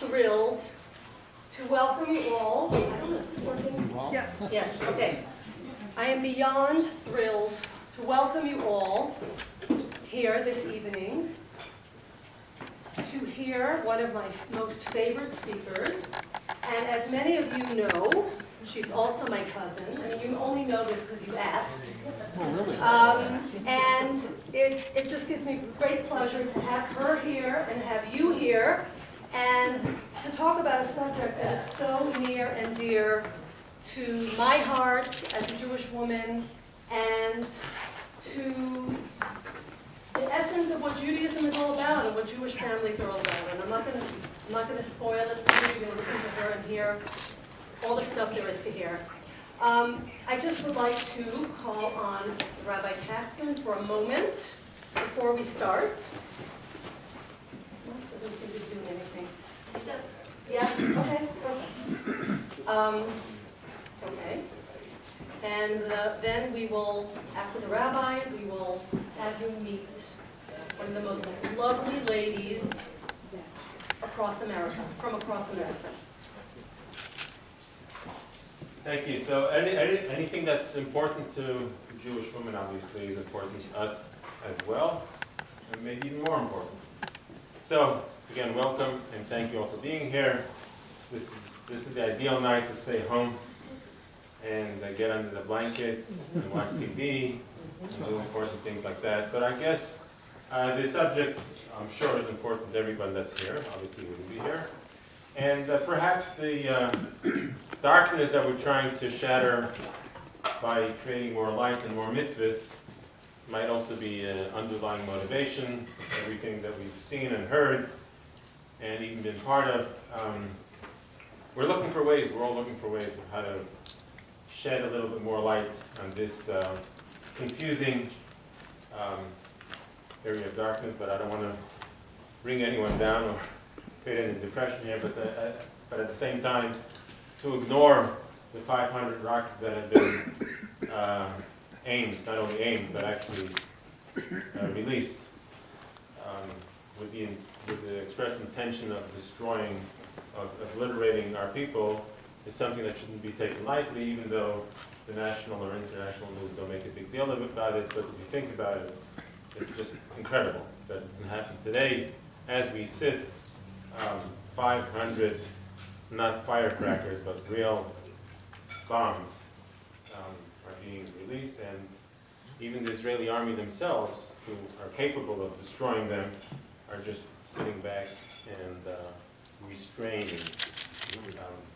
thrilled to welcome you all. I don't know, is this working? Yeah. Yes, okay. I am beyond thrilled to welcome you all here this evening to hear one of my most favorite speakers. And as many of you know, she's also my cousin. I mean, you only know this because you asked. Oh, really? And it just gives me great pleasure to have her here and have you here and to talk about a subject that is so near and dear to my heart as a Jewish woman and to the essence of what Judaism is all about and what Jewish families are all about. And I'm not going to spoil it for you. You're going to listen to her and hear all the stuff there is to hear. I just would like to call on Rabbi Katzman for a moment before we start. It doesn't seem to be doing anything. It does. Yeah? Okay, perfect. Okay. And then we will, after the rabbi, we will have you meet one of the most lovely ladies across America, from across America. Thank you. So anything that's important to Jewish women obviously is important to us as well, and maybe even more important. So again, welcome and thank you all for being here. This is the ideal night to stay home and get under the blankets and watch TV and do important things like that. But I guess the subject, I'm sure, is important to everyone that's here. Obviously, we wouldn't be here. And perhaps the darkness that we're trying to shatter by creating more light and more mitzvahs might also be an underlying motivation. Everything that we've seen and heard and even been part of. We're looking for ways, we're all looking for ways of how to shed a little bit more light on this confusing area of darkness, but I don't want to bring anyone down or create any depression here, but at the same time, to ignore the 500 rockets that have been aimed, not only aimed, but actually released with the express intention of destroying, of obliterating our people, is something that shouldn't be taken lightly, even though the national or international news don't make a big deal about it. But if you think about it, it's just incredible that it can happen today as we sit. 500, not firecrackers, but real bombs are being released, and even the Israeli army themselves, who are capable of destroying them, are just sitting back and restraining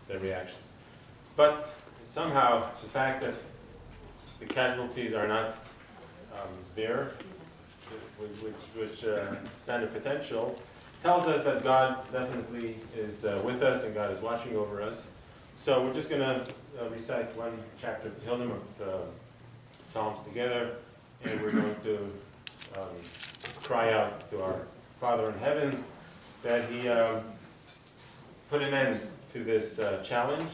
their reaction. But somehow, the fact that the casualties are not there, which stand of potential, tells us that God definitely is with us and God is watching over us. So we're just going to recite one chapter of Tehillim, of Psalms together, and we're going to cry out to our Father in heaven that He put an end to this challenge,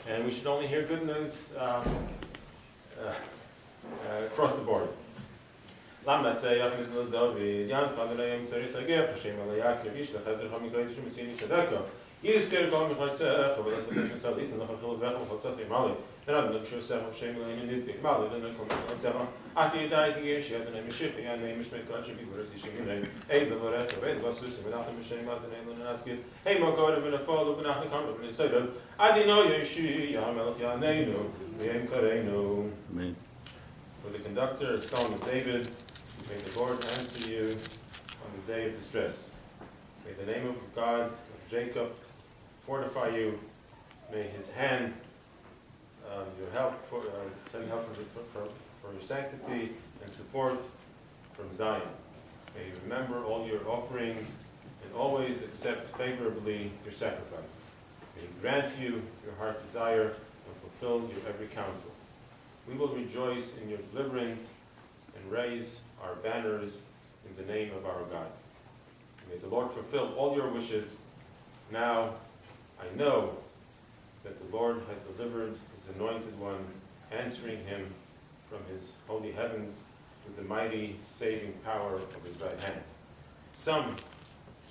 and we should only hear good news across the board. למה צייח מזמור דוד, ינך עליהם צריך סגף, השם עליה כביש לחזר חמיקה ישו מציני צדקה. יזכר כל מחסך, אבל הספק שסלית, נלך חול ובך וחוצת ממלא. ונד נמשו סך השם עליהם נדבק, מעלה לנל כל מחסך. עתי ידעי תגיש ידני משיחי, יעני משמי קוד שבגבורס ישים מלאים. אי בברך ובית בסוס, ונחם בשם עדני לנזכיר. אי מוקר ונפול ובנחם קמר ונצדד. עדינו ישי, המלך יעננו, ויהם קראנו. Amen. For the conductor, a Psalm of David. May the Lord answer you on the day of distress. May the name of God of Jacob fortify you. May His hand your help send help for your sanctity and support from Zion. May you remember all your offerings and always accept favorably your sacrifices. May He grant you your heart's desire and fulfill your every counsel. We will rejoice in your deliverance and raise our banners in the name of our God. May the Lord fulfill all your wishes. Now I know that the Lord has delivered His anointed one, answering him from His holy heavens with the mighty saving power of His right hand. Some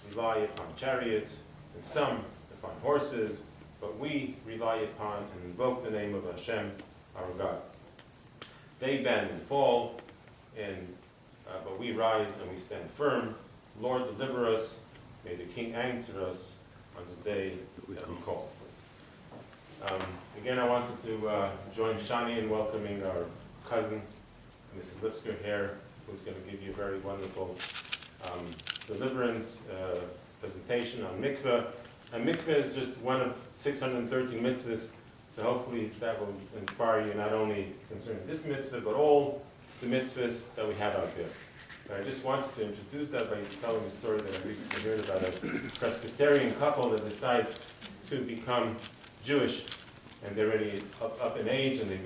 rely upon chariots, and some fine horses, but we rely upon and invoke the name of Hashem, our God. They bend and fall, but we rise and we stand firm. Lord, deliver us. May the King answer us on the day that we call. Again, I wanted to join Shani in welcoming our cousin, Mrs. Lipskier here, who's going to give you a very wonderful deliverance presentation on Mikvah. And Mikvah is just one of 613 mitzvahs, so hopefully that will inspire you not only concerning this mitzvah, but all the mitzvahs that we have out there. I just wanted to introduce that by telling a story that I recently heard about a Presbyterian couple that decides to become Jewish, and they're already up in age, and they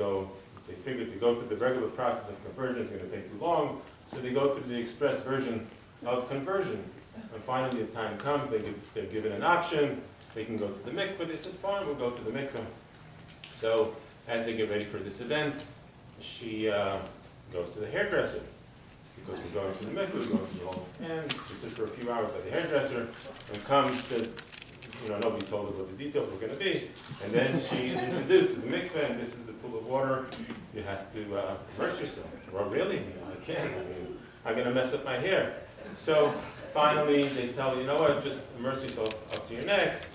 figured to go through the regular process of conversion is going to take too long, so they go through the express version of conversion. And finally, the time comes, they're given an option, they can go to the mikvah. They said, fine, we'll go to the mikvah. So as they get ready for this event, she goes to the hairdresser. Because we're going to the mikvah, we're going to the hall, and she sits for a few hours by the hairdresser, and comes to, nobody told her what the details were going to be, and then she is introduced to the mikvah, and this is the pool of water. You have to immerse yourself. Well, really? I can't. I'm going to mess up my hair. So finally, they tell you, what, just immerse yourself up to your neck.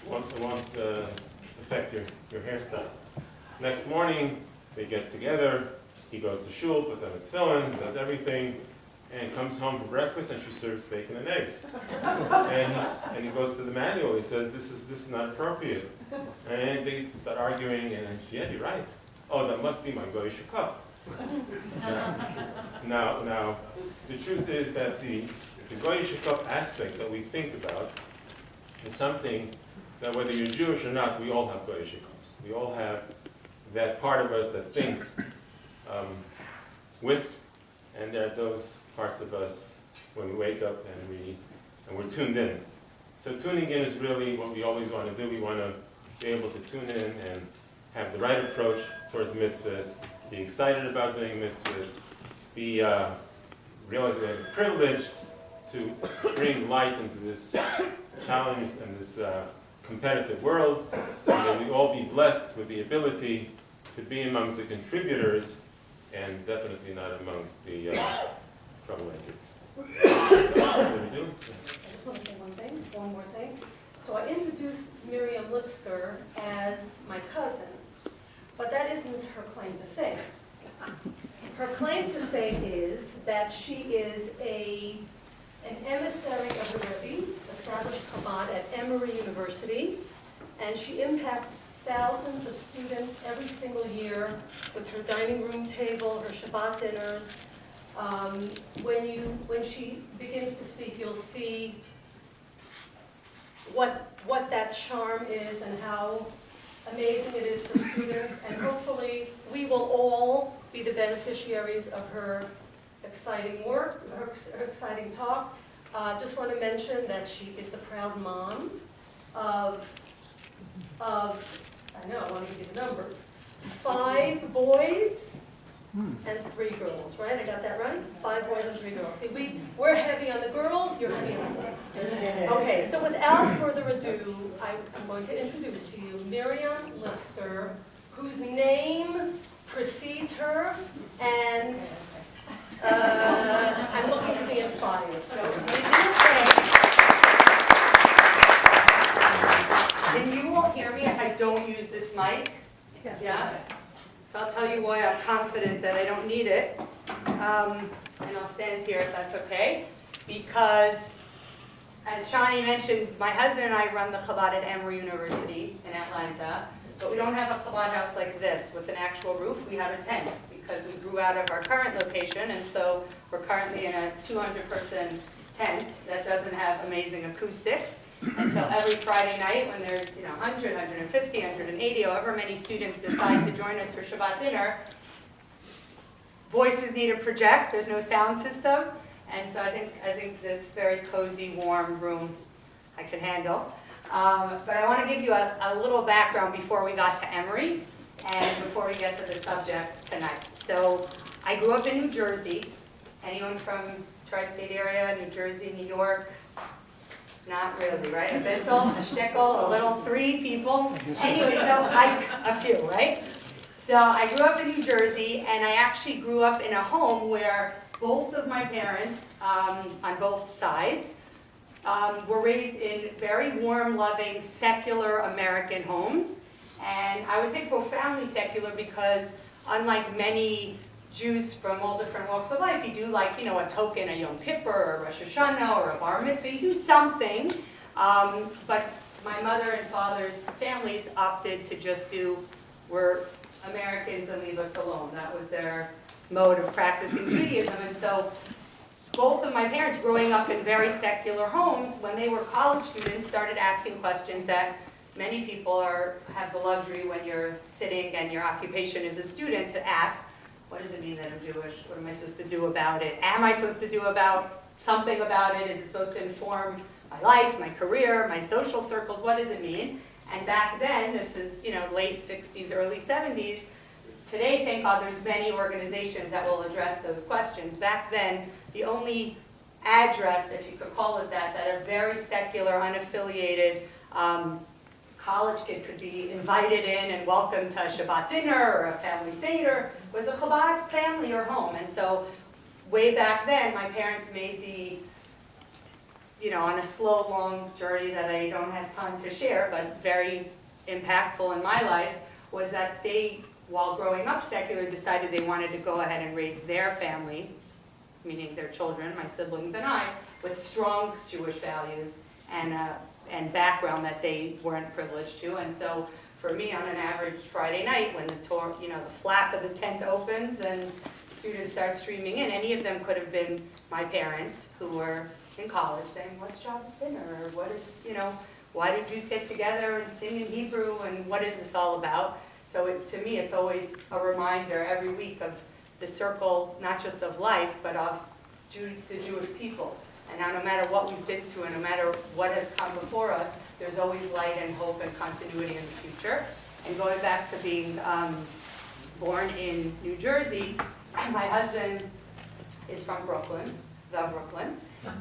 It won't affect your hairstyle. Next morning, they get together. He goes to shul, puts on his tefillin, does everything, and comes home for breakfast, and she serves bacon and eggs. And he goes to the manual. He says, "This is not appropriate." And they start arguing, and then she, "Yeah, you're right. Oh, that must be my goyish cup." Now, the truth is that the goyish cup aspect that we think about is something that whether you're Jewish or not, we all have goyish cups. We all have that part of us that thinks with, and there are those parts of us when we wake up and we're tuned in. So tuning in is really what we always want to do. We want to be able to tune in and have the right approach towards mitzvahs, be excited about doing mitzvahs, be realize we have the privilege to bring light into this challenge and this competitive world, and that we all be blessed with the ability to be amongst the contributors and definitely not amongst the troublemakers. What do we do? I just want to say one more thing. So I introduced Miriam Lipskier as my cousin, but that isn't her claim to fame. Her claim to fame is that she is an emissary of the Rebbe, established Chabad at Emory University, and she impacts thousands of students every single year with her dining room table, her Shabbat dinners. When she begins to speak, you'll see what that charm is and how amazing it is for students, and hopefully we will all be the beneficiaries of her exciting work, her exciting talk. Just want to mention that she is the proud mom of I want to give you the numbers, 5 boys and 3 girls, right? I got that right? 5 boys and 3 girls. See, we're heavy on the girls, you're heavy on the boys. Okay, so without further ado, I'm going to introduce to you Miriam Lipskier, whose name precedes her, and I'm looking to be inspired. So, can you all hear me if I don't use this mic? Yeah? So I'll tell you why I'm confident that I don't need it. And I'll stand here if that's okay. Because, as Shani mentioned, my husband and I run the Chabad at Emory University in Atlanta. But we don't have a Chabad house like this with an actual roof. We have a tent because we grew out of our current location. And so we're currently in a 200-person tent that doesn't have amazing acoustics. And so every Friday night when there's 100, 150, 180, however many students decide to join us for Shabbat dinner, voices need a project, there's no sound system, and so I think this very cozy, warm room I could handle. But I want to give you a little background before we got to Emory and before we get to the subject tonight. So I grew up in New Jersey. Anyone from tri-state area, New Jersey, New York? Not really, right? A bissel, a shtickle, a little 3 people. Anyway, so a few, right? So I grew up in New Jersey, and I actually grew up in a home where both of my parents, on both sides, were raised in very warm, loving, secular American homes. And I would say profoundly secular because unlike many Jews from all different walks of life, you do like, a token, a Yom Kippur, or a Rosh Hashanah, or a Bar Mitzvah. You do something, but my mother and father's families opted to just we're Americans and leave us alone. That was their mode of practicing Judaism. And so both of my parents, growing up in very secular homes, when they were college students, started asking questions that many people have the luxury when you're sitting and your occupation is a student to ask. What does it mean that I'm Jewish? What am I supposed to do about it? Am I supposed to do something about it? Is it supposed to inform my life, my career, my social circles? What does it mean? And back then, this is late 60s, early 70s. Today, thank God, there's many organizations that will address those questions. Back then, the only address, if you could call it that a very secular, unaffiliated college kid could be invited in and welcomed to a Shabbat dinner or a family Seder, was a Chabad family or home. And so way back then, my parents made on a slow, long journey that I don't have time to share, but very impactful in my life, was that they, while growing up secular, decided they wanted to go ahead and raise their family, meaning their children, my siblings and I, with strong Jewish values and background that they weren't privileged to. And so for me, on an average Friday night, when the flap of the tent opens and students start streaming in, any of them could have been my parents who were in college saying, what's Shabbos dinner? Or what is, why do Jews get together and sing in Hebrew? And what is this all about? So to me, it's always a reminder every week of the circle, not just of life, but of the Jewish people. And how no matter what we've been through and no matter what has come before us, there's always light and hope and continuity in the future. And going back to being born in New Jersey, my husband is from Brooklyn.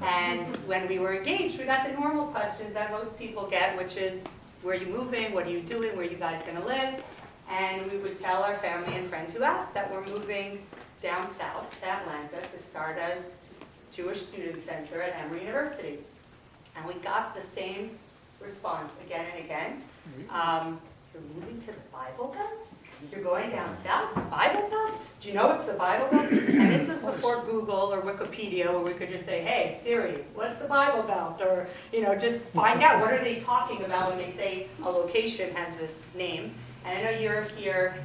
And when we were engaged, we got the normal questions that most people get, which is, where are you moving? What are you doing? Where are you guys going to live? And we would tell our family and friends who asked that we're moving down south to Atlanta to start a Jewish student center at Emory University. And we got the same response again and again. You're moving to the Bible Belt? You're going down south, the Bible Belt? Do you know it's the Bible Belt? And this was before Google or Wikipedia, where we could just say, hey, Siri, what's the Bible Belt? Or, just find out what are they talking about when they say a location has this name. And I know you're here,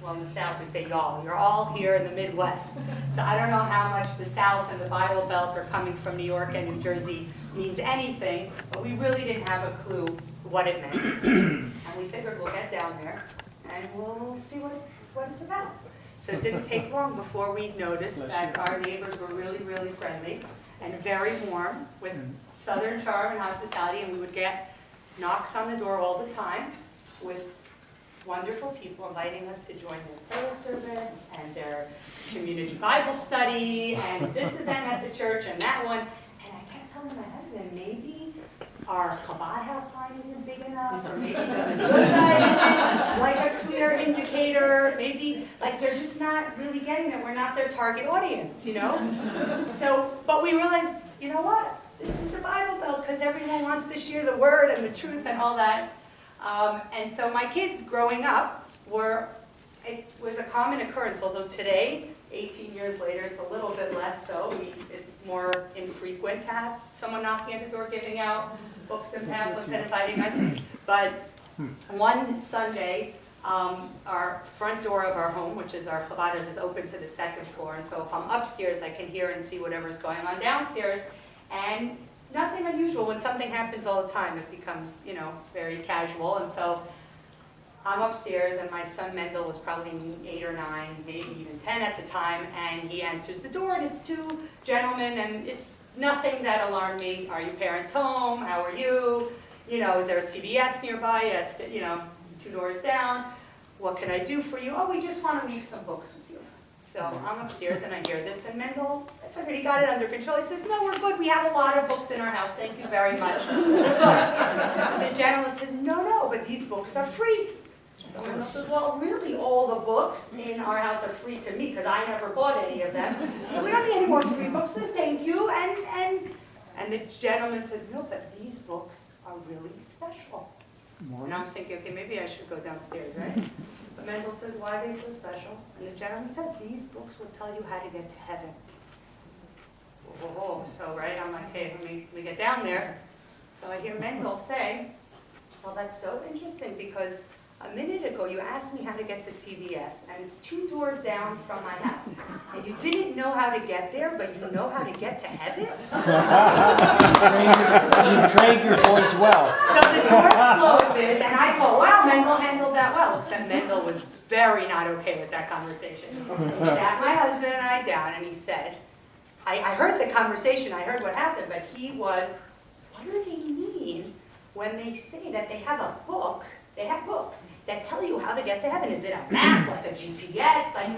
well, in the South we say y'all. You're all here in the Midwest. So I don't know how much the South and the Bible Belt are coming from New York and New Jersey means anything, but we really didn't have a clue what it meant. And we figured we'll get down there and we'll see what it's about. So it didn't take long before we noticed that our neighbors were really, really friendly and very warm with Southern charm and hospitality, and we would get knocks on the door all the time with wonderful people inviting us to join their prayer service and their community Bible study and this event at the church and that one. And I kept telling my husband, maybe our Chabad house sign isn't big enough, or maybe the mezuzah isn't like a clear indicator, maybe like they're just not really getting it. We're not their target audience, So, but we realized, you know what? This is the Bible Belt because everyone wants to share the word and the truth and all that. And so my kids growing up it was a common occurrence, although today, 18 years later, it's a little bit less so. It's more infrequent to have someone knocking at the door, giving out books and pamphlets and inviting us. But one Sunday, our front door of our home, which is our Chabad, is open to the second floor. And so if I'm upstairs, I can hear and see whatever's going on downstairs. And nothing unusual. When something happens all the time, it becomes, very casual. And so I'm upstairs, and my son Mendel was probably 8 or 9, maybe even 10 at the time, and he answers the door, and it's 2 gentlemen, and it's nothing that alarmed me. Are your parents home? How are you? Is there a CVS nearby? Yeah, it's, 2 doors down. What can I do for you? Oh, we just want to leave some books with you. So I'm upstairs and I hear this, and Mendel, I figured he got it under control. He says, no, we're good. We have a lot of books in our house. Thank you very much. We're good. So the gentleman says, no, but these books are free. So Mendel says, well, really, all the books in our house are free to me because I never bought any of them. So we don't need any more free books, so thank you. And the gentleman says, no, but these books are really special. And I'm thinking, okay, maybe I should go downstairs, right? But Mendel says, why are they so special? And the gentleman says, these books will tell you how to get to heaven. Whoa. So, right, I'm like, hey, let me get down there. So I hear Mendel say, well, that's so interesting because a minute ago you asked me how to get to CVS, and it's 2 doors down from my house. And you didn't know how to get there, but you know how to get to heaven? You trained your voice well. So the door closes, and I thought, wow, Mendel handled that well, except Mendel was very not okay with that conversation. He sat my husband and I down, and he said, I heard the conversation, I heard what happened, but he was, what do they mean when they say that they have a book? They have books that tell you how to get to heaven. Is it a map, like a GPS? Like,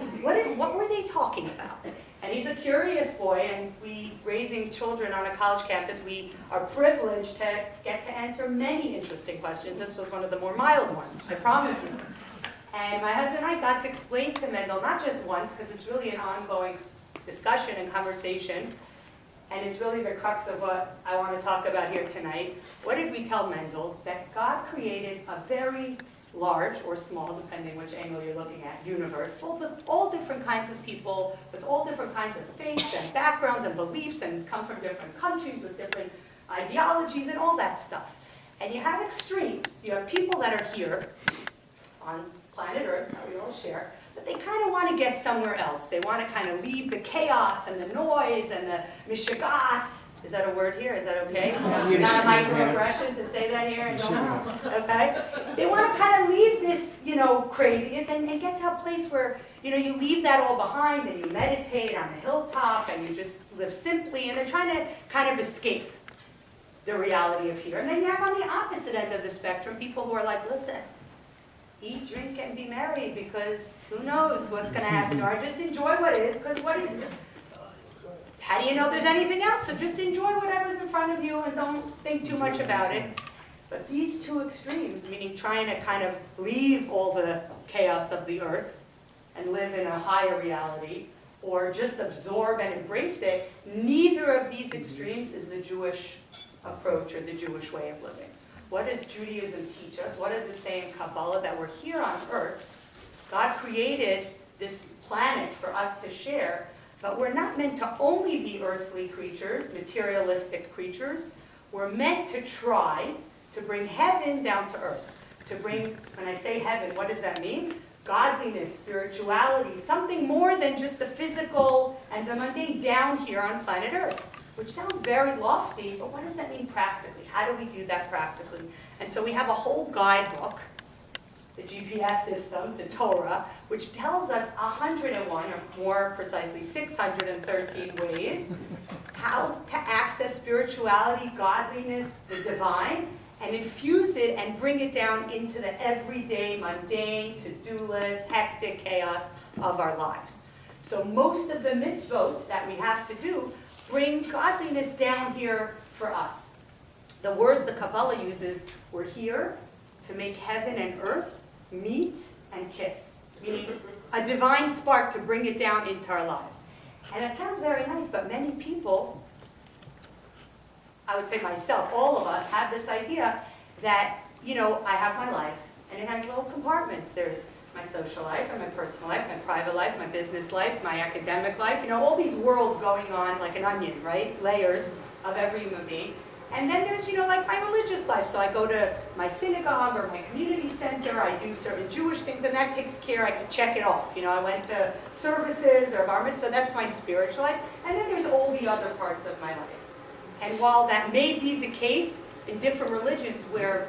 what were they talking about? And he's a curious boy, and we, raising children on a college campus, we are privileged to get to answer many interesting questions. This was one of the more mild ones, I promise you. And my husband and I got to explain to Mendel, not just once, because it's really an ongoing discussion and conversation, and it's really the crux of what I want to talk about here tonight. What did we tell Mendel? That God created a very large or small, depending which angle you're looking at, universe filled with all different kinds of people, with all different kinds of faiths and backgrounds and beliefs, and come from different countries with different ideologies and all that stuff. And you have extremes. You have people that are here on planet Earth that we all share, but they kind of want to get somewhere else. They want to kind of leave the chaos and the noise and the mishigas. Is that a word here? Is that okay? Is that a microaggression to say that here? Okay? They want to kind of leave this, craziness and get to a place where, you leave that all behind and you meditate on a hilltop and you just live simply, and they're trying to kind of escape the reality of here. And then you have on the opposite end of the spectrum people who are like, listen, eat, drink, and be merry, because who knows what's going to happen, or just enjoy what is, because how do you know there's anything else? So just enjoy whatever's in front of you and don't think too much about it. But these two extremes, meaning trying to kind of leave all the chaos of the earth and live in a higher reality, or just absorb and embrace it, neither of these extremes is the Jewish approach or the Jewish way of living. What does Judaism teach us? What does it say in Kabbalah? That we're here on earth. God created this planet for us to share, but we're not meant to only be earthly creatures, materialistic creatures. We're meant to try to bring heaven down to earth. To bring, when I say heaven, what does that mean? Godliness, spirituality, something more than just the physical and the mundane down here on planet Earth. Which sounds very lofty, but what does that mean practically? How do we do that practically? And so we have a whole guidebook, the GPS system, the Torah, which tells us 101, or more precisely 613 ways how to access spirituality, godliness, the divine, and infuse it and bring it down into the everyday, mundane, to-do list, hectic chaos of our lives. So most of the mitzvot that we have to do bring godliness down here for us. The words the Kabbalah uses, we're here to make heaven and earth meet and kiss, meaning a divine spark to bring it down into our lives. And that sounds very nice, but many people, I would say myself, all of us, have this idea that, I have my life, and it has little compartments. There's my social life and my personal life, my private life, my business life, my academic life, all these worlds going on like an onion, right? Layers of every human being. And then there's, like my religious life. So I go to my synagogue or my community center, I do certain Jewish things, and that takes care, I can check it off. I went to services or bar mitzvah, that's my spiritual life. And then there's all the other parts of my life. And while that may be the case in different religions where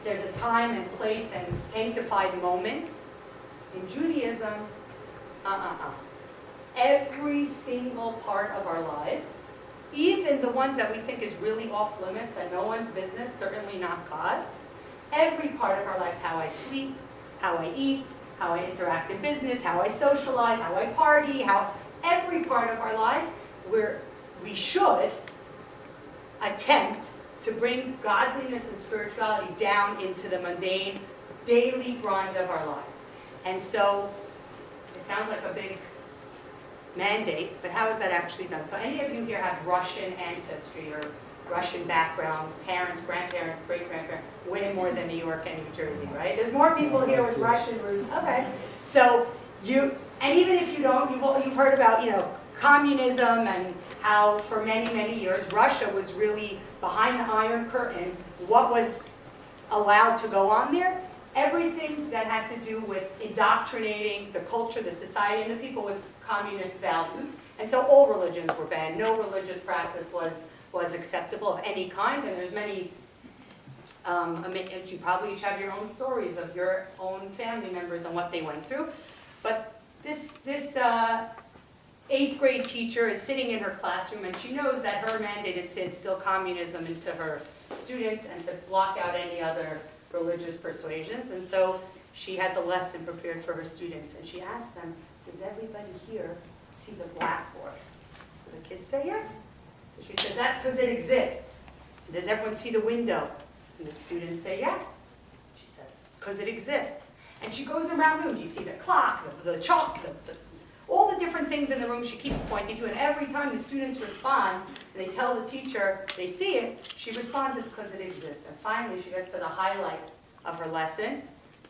there's a time and place and sanctified moments, in Judaism, every single part of our lives, even the ones that we think is really off limits and no one's business, certainly not God's, every part of our lives, how I sleep, how I eat, how I interact in business, how I socialize, how I party, how every part of our lives, where we should attempt to bring godliness and spirituality down into the mundane, daily grind of our lives. And so, it sounds like a big mandate, but how is that actually done? So any of you here have Russian ancestry or Russian backgrounds, parents, grandparents, great-grandparents, way more than New York and New Jersey, right? There's more people here with Russian roots. Okay. So and even if you don't, you've heard about, communism and how for many, many years Russia was really behind the Iron Curtain. What was allowed to go on there? Everything that had to do with indoctrinating the culture, the society, and the people with communist values. And so all religions were banned. No religious practice was acceptable of any kind. And there's many, you probably each have your own stories of your own family members and what they went through. But this 8th grade teacher is sitting in her classroom, and she knows that her mandate is to instill communism into her students and to block out any other religious persuasions. And so she has a lesson prepared for her students, and she asked them, does everybody here see the blackboard? So the kids say yes. So she says, that's because it exists. Does everyone see the window? And the students say yes. She says, it's because it exists. And she goes around the room. Do you see the clock, the chalk, all the different things in the room she keeps pointing to, and every time the students respond, and they tell the teacher they see it, she responds, it's because it exists. And finally, she gets to the highlight of her lesson,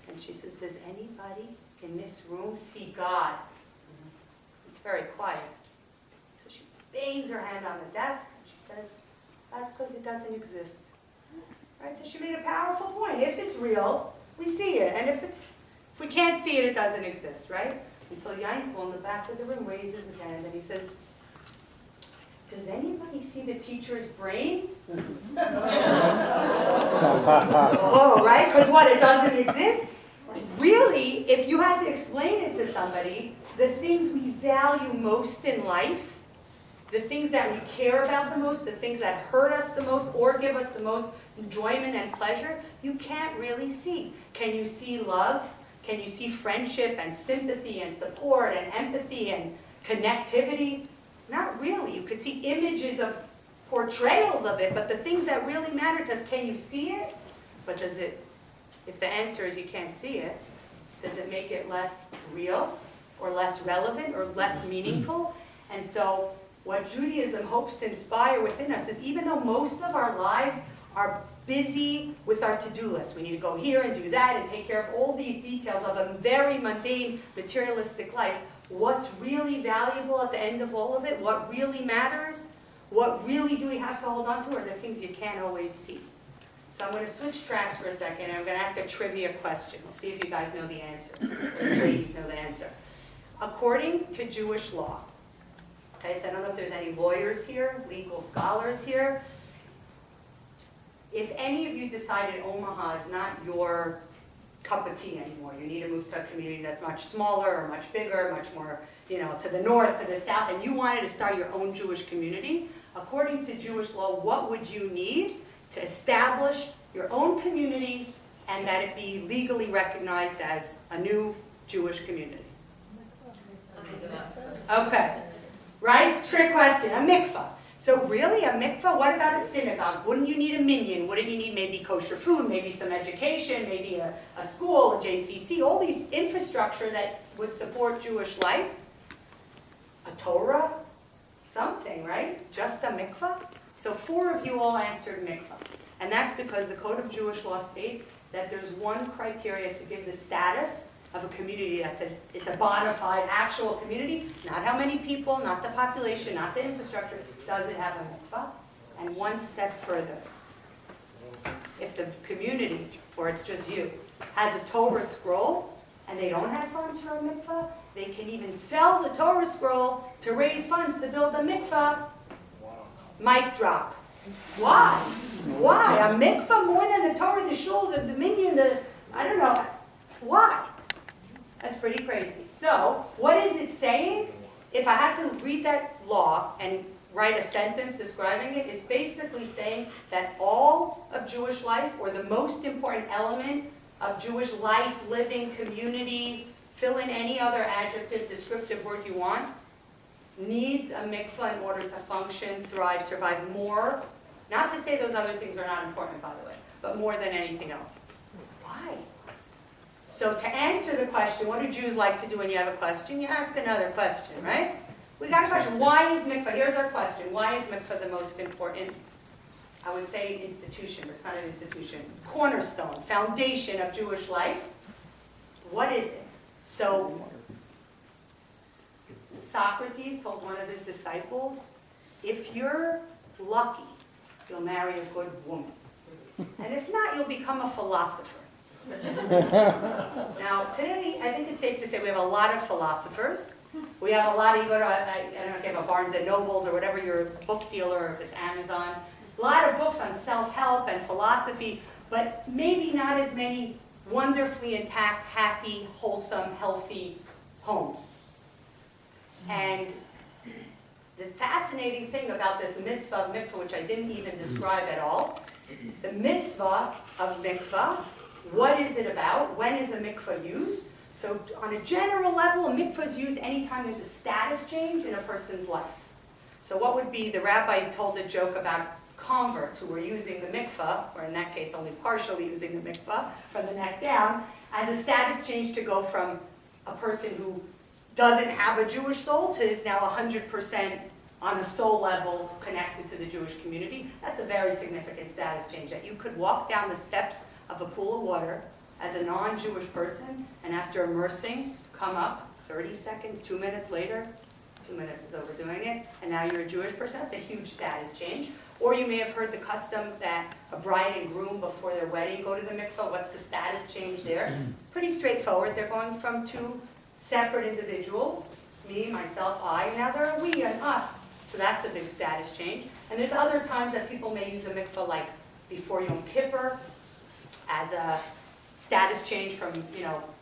and she says, does anybody in this room see God? It's very quiet. So she bangs her hand on the desk, and she says, that's because it doesn't exist. Right? So she made a powerful point. If it's real, we see it, and if we can't see it, it doesn't exist, right? Until Yankel in the back of the room raises his hand and he says, does anybody see the teacher's brain? Oh, right? Because what, it doesn't exist? Really, if you had to explain it to somebody, the things we value most in life, the things that we care about the most, the things that hurt us the most or give us the most enjoyment and pleasure, you can't really see. Can you see love? Can you see friendship and sympathy and support and empathy and connectivity? Not really. You could see images of portrayals of it, but the things that really matter to us, can you see it? But does it, if the answer is you can't see it, does it make it less real or less relevant or less meaningful? And so what Judaism hopes to inspire within us is, even though most of our lives are busy with our to-do list. We need to go here and do that and take care of all these details of a very mundane, materialistic life. What's really valuable at the end of all of it, what really matters, what really do we have to hold on to, are the things you can't always see. So I'm going to switch tracks for a second, and I'm going to ask a trivia question. We'll see if you guys know the answer, or the ladies know the answer. According to Jewish law, okay, so I don't know if there's any lawyers here, legal scholars here. If any of you decided Omaha is not your cup of tea anymore, you need to move to a community that's much smaller or much bigger, much more, to the north, to the south, and you wanted to start your own Jewish community, according to Jewish law, what would you need to establish your own community and that it be legally recognized as a new Jewish community? Okay, right? Trick question, a mikvah. So really, a mikvah, what about a synagogue? Wouldn't you need a minyan? Wouldn't you need maybe kosher food, maybe some education, maybe a school, a JCC, all these infrastructure that would support Jewish life? A Torah? Something, right? Just a mikvah? So 4 of you all answered mikvah. And that's because the Code of Jewish Law states that there's one criteria to give the status of a community that says it's a bona fide actual community, not how many people, not the population, not the infrastructure. Does it have a mikvah? And one step further, if the community, or it's just you, has a Torah scroll and they don't have funds for a mikvah, they can even sell the Torah scroll to raise funds to build a mikvah. Mic drop. Why? Why? A mikvah more than the Torah, the shul, the minyan, I don't know. Why? That's pretty crazy. So, what is it saying? If I had to read that law and write a sentence describing it, it's basically saying that all of Jewish life, or the most important element of Jewish life, living, community, fill in any other adjective, descriptive word you want, needs a mikvah in order to function, thrive, survive more. Not to say those other things are not important, by the way, but more than anything else. Why? So to answer the question, what do Jews like to do when you have a question? You ask another question, right? We got a question. Why is mikvah? Here's our question. Why is mikvah the most important, I would say, institution, but it's not an institution, cornerstone, foundation of Jewish life? What is it? So Socrates told one of his disciples, if you're lucky, you'll marry a good woman. And if not, you'll become a philosopher. Now, today, I think it's safe to say we have a lot of philosophers. We have a lot of, you go to, I don't know if you have a Barnes & Nobles or whatever your book dealer, or if it's Amazon, a lot of books on self-help and philosophy, but maybe not as many wonderfully intact, happy, wholesome, healthy homes. And the fascinating thing about this mitzvah of mikvah, which I didn't even describe at all, the mitzvah of mikvah, what is it about? When is a mikvah used? So on a general level, a mikvah is used anytime there's a status change in a person's life. So what would be, the rabbi told a joke about converts who were using the mikvah, or in that case only partially using the mikvah, from the neck down, as a status change to go from a person who doesn't have a Jewish soul to is now 100% on a soul level connected to the Jewish community. That's a very significant status change, that you could walk down the steps of a pool of water as a non-Jewish person, and after immersing, come up 30 seconds, 2 minutes later, 2 minutes is overdoing it, and now you're a Jewish person. That's a huge status change. Or you may have heard the custom that a bride and groom before their wedding go to the mikvah. What's the status change there? Pretty straightforward. They're going from two separate individuals, me, myself, I, now there are we and us. So that's a big status change. And there's other times that people may use a mikvah, like before Yom Kippur, as a status change from,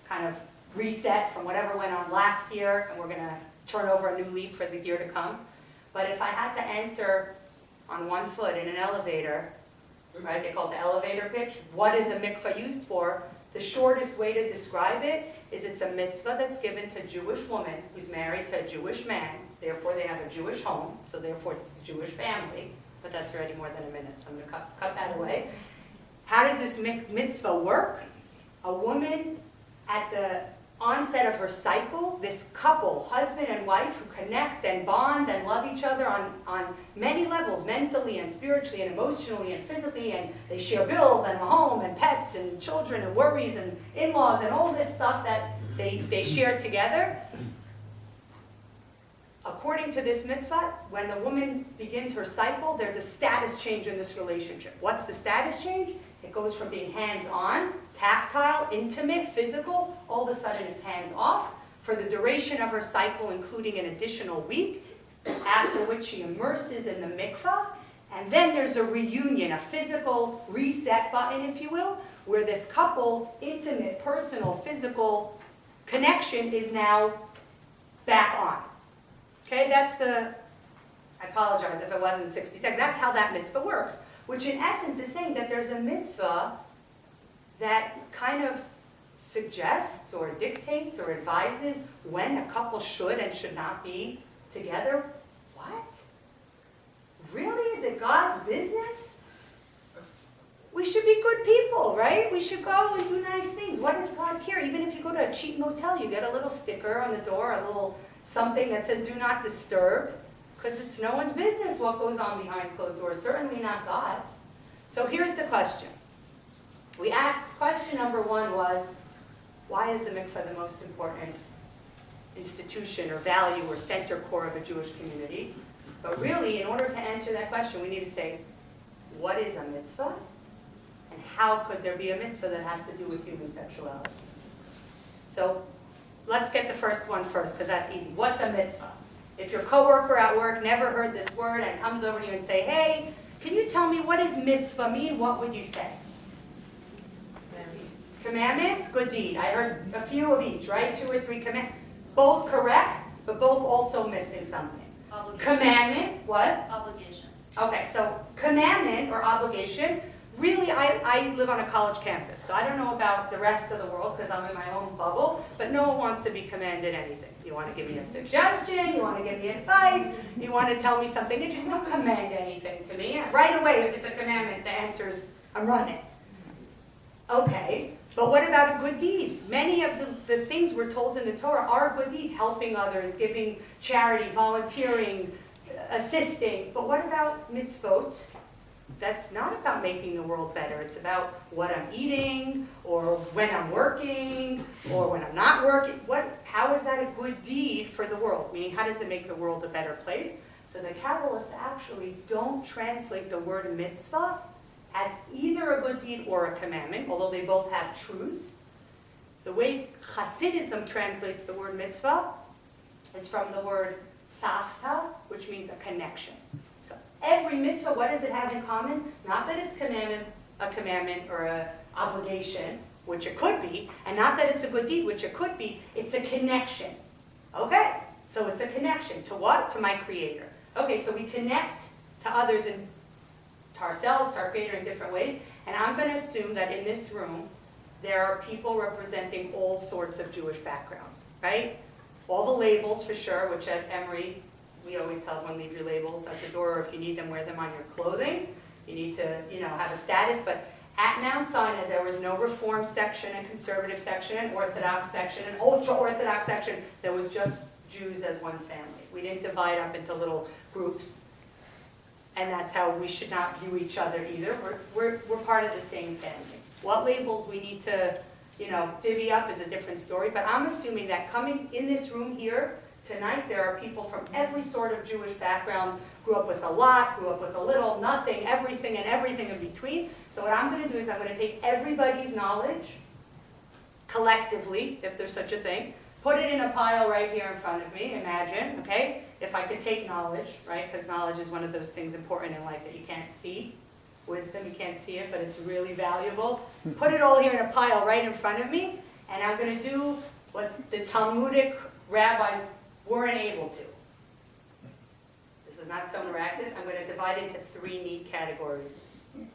kind of reset from whatever went on last year, and we're going to turn over a new leaf for the year to come. But if I had to answer on one foot in an elevator, right, they call it the elevator pitch, what is a mikvah used for? The shortest way to describe it is it's a mitzvah that's given to a Jewish woman who's married to a Jewish man, therefore they have a Jewish home, so therefore it's a Jewish family, but that's already more than a minute, so I'm going to cut that away. How does this mitzvah work? A woman at the onset of her cycle, this couple, husband and wife, who connect and bond and love each other on many levels, mentally and spiritually and emotionally and physically, and they share bills and a home and pets and children and worries and in-laws and all this stuff that they share together. According to this mitzvah, when the woman begins her cycle, there's a status change in this relationship. What's the status change? It goes from being hands-on, tactile, intimate, physical, all of a sudden it's hands-off for the duration of her cycle, including an additional week, after which she immerses in the mikvah, and then there's a reunion, a physical reset button, if you will, where this couple's intimate, personal, physical connection is now back on. Okay, that's I apologize if it wasn't 60 seconds, that's how that mitzvah works. Which in essence is saying that there's a mitzvah that kind of suggests or dictates or advises when a couple should and should not be together. What? Really? Is it God's business? We should be good people, right? We should go and do nice things. What does God care? Even if you go to a cheap motel, you get a little sticker on the door, a little something that says do not disturb. Because it's no one's business what goes on behind closed doors, certainly not God's. So here's the question. We asked, question number one was, why is the mikvah the most important institution or value or center core of a Jewish community? But really, in order to answer that question, we need to say, what is a mitzvah? And how could there be a mitzvah that has to do with human sexuality? So let's get the first one first, because that's easy. What's a mitzvah? If your coworker at work never heard this word and comes over to you and say, hey, can you tell me what does mitzvah mean? What would you say? Commandment, good deed. I heard a few of each, right? 2 or 3 commandments. Both correct, but both also missing something. Obligation. Commandment, what? Obligation. Okay, so commandment or obligation really, I live on a college campus, so I don't know about the rest of the world because I'm in my own bubble, but no one wants to be commanded anything. You want to give me a suggestion, you want to give me advice, you want to tell me something interesting, don't command anything to me. Right away, if it's a commandment, the answer is, I'm running. Okay, but what about a good deed? Many of the things we're told in the Torah are good deeds, helping others, giving charity, volunteering, assisting. But what about mitzvot? That's not about making the world better. It's about what I'm eating, or when I'm working, or when I'm not working. How is that a good deed for the world? Meaning, how does it make the world a better place? So the Kabbalists actually don't translate the word mitzvah as either a good deed or a commandment, although they both have truths. The way Hasidism translates the word mitzvah is from the word savta, which means a connection. So every mitzvah, what does it have in common? Not that it's a commandment or an obligation, which it could be, and not that it's a good deed, which it could be. It's a connection. Okay, so it's a connection. To what? To my Creator. Okay, so we connect to others and to ourselves, to our Creator in different ways. And I'm going to assume that in this room, there are people representing all sorts of Jewish backgrounds, right? All the labels for sure, which at Emory, we always tell everyone, leave your labels at the door, or if you need them, wear them on your clothing. You need to, have a status. But at Mount Sinai, there was no Reform section, and Conservative section, and Orthodox section, and Ultra-Orthodox section. There was just Jews as one family. We didn't divide up into little groups. And that's how we should not view each other either. We're part of the same family. What labels we need to, divvy up is a different story. But I'm assuming that coming in this room here tonight, there are people from every sort of Jewish background, grew up with a lot, grew up with a little, nothing, everything, and everything in between. So what I'm going to do is I'm going to take everybody's knowledge, collectively, if there's such a thing, put it in a pile right here in front of me, imagine, okay? If I could take knowledge, right? Because knowledge is one of those things important in life that you can't see. Wisdom, you can't see it, but it's really valuable. Put it all here in a pile right in front of me, and I'm going to do what the Talmudic rabbis weren't able to. This is not so miraculous. I'm going to divide it into 3 neat categories.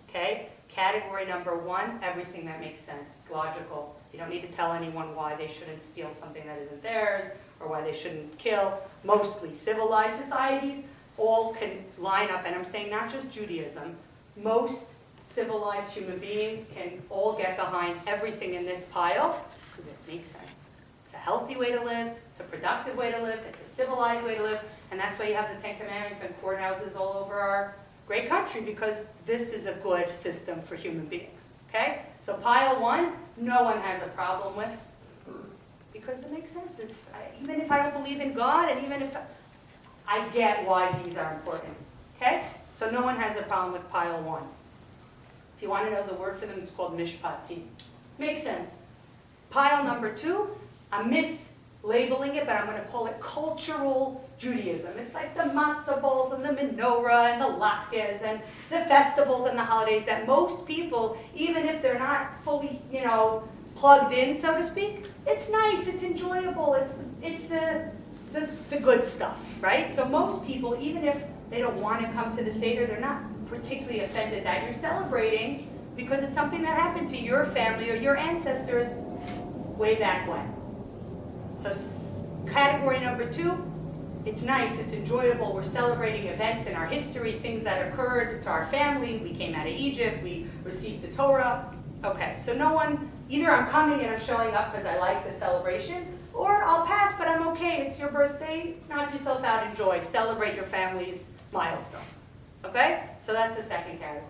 Okay? Category number 1, everything that makes sense. It's logical. You don't need to tell anyone why they shouldn't steal something that isn't theirs, or why they shouldn't kill. Mostly civilized societies all can line up, and I'm saying not just Judaism, most civilized human beings can all get behind everything in this pile, because it makes sense. It's a healthy way to live, it's a productive way to live, it's a civilized way to live, and that's why you have the 10 Commandments and courthouses all over our great country, because this is a good system for human beings. Okay? So pile 1, no one has a problem with, because it makes sense. Even if I don't believe in God, and even if I get why these are important. Okay? So no one has a problem with pile 1. If you want to know the word for them, it's called mishpatim. Makes sense. Pile number 2, I'm mislabeling it, but I'm going to call it cultural Judaism. It's like the matzah bowls and the menorah and the latkes and the festivals and the holidays that most people, even if they're not fully, plugged in, so to speak, it's nice, it's enjoyable, it's the good stuff, right? So most people, even if they don't want to come to the Seder, they're not particularly offended that you're celebrating because it's something that happened to your family or your ancestors way back when. So category number 2, it's nice, it's enjoyable, we're celebrating events in our history, things that occurred to our family, we came out of Egypt, we received the Torah. Okay, so no one, either I'm coming and I'm showing up because I like the celebration, or I'll pass, but I'm okay, it's your birthday, knock yourself out, enjoy, celebrate your family's milestone. Okay? So that's the second category.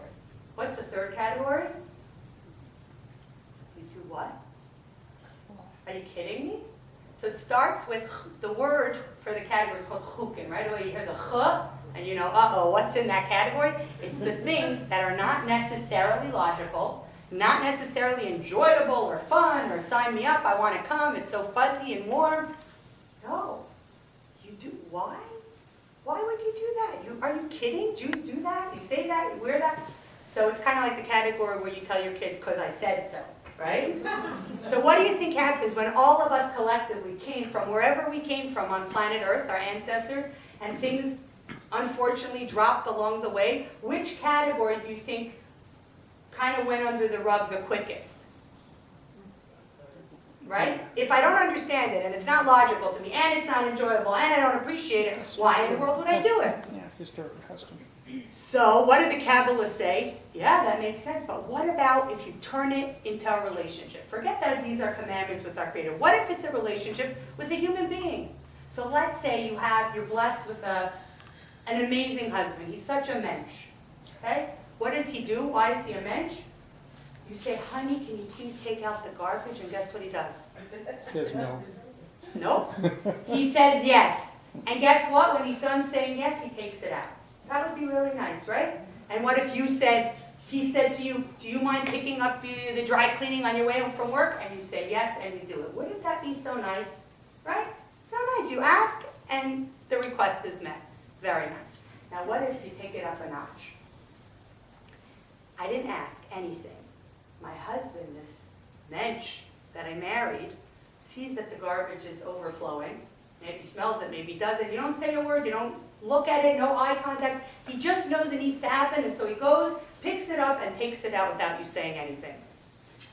What's the third category? You do what? Are you kidding me? So it starts with the word for the category is called chukin. Right away you hear the ch, and you know, uh-oh, what's in that category? It's the things that are not necessarily logical, not necessarily enjoyable or fun or sign me up, I want to come, it's so fuzzy and warm. No. You do, why? Why would you do that? Are you kidding? Jews do that? You say that? You wear that? So it's kind of like the category where you tell your kids, because I said so. Right? So what do you think happens when all of us collectively came from wherever we came from on planet Earth, our ancestors, and things unfortunately dropped along the way? Which category do you think kind of went under the rug the quickest. Right? If I don't understand it, and it's not logical to me, and it's not enjoyable, and I don't appreciate it, why in the world would I do it? Yeah, historical custom. So what do the Kabbalists say? Yeah, that makes sense, but what about if you turn it into a relationship? Forget that these are commandments with our Creator. What if it's a relationship with a human being? So let's say you're blessed with an amazing husband. He's such a mensch. Okay? What does he do? Why is he a mensch? You say, honey, can you please take out the garbage? And guess what he does? Says no. Nope. He says yes. And guess what? When he's done saying yes, he takes it out. That would be really nice, right? And what if he said to you, do you mind picking up the dry cleaning on your way home from work? And you say yes, and you do it. Wouldn't that be so nice? Right? So nice. You ask, and the request is met. Very nice. Now, what if you take it up a notch? I didn't ask anything. My husband, this mensch that I married, sees that the garbage is overflowing. Maybe smells it, maybe doesn't. You don't say a word, you don't look at it, no eye contact. He just knows it needs to happen, and so he goes, picks it up, and takes it out without you saying anything.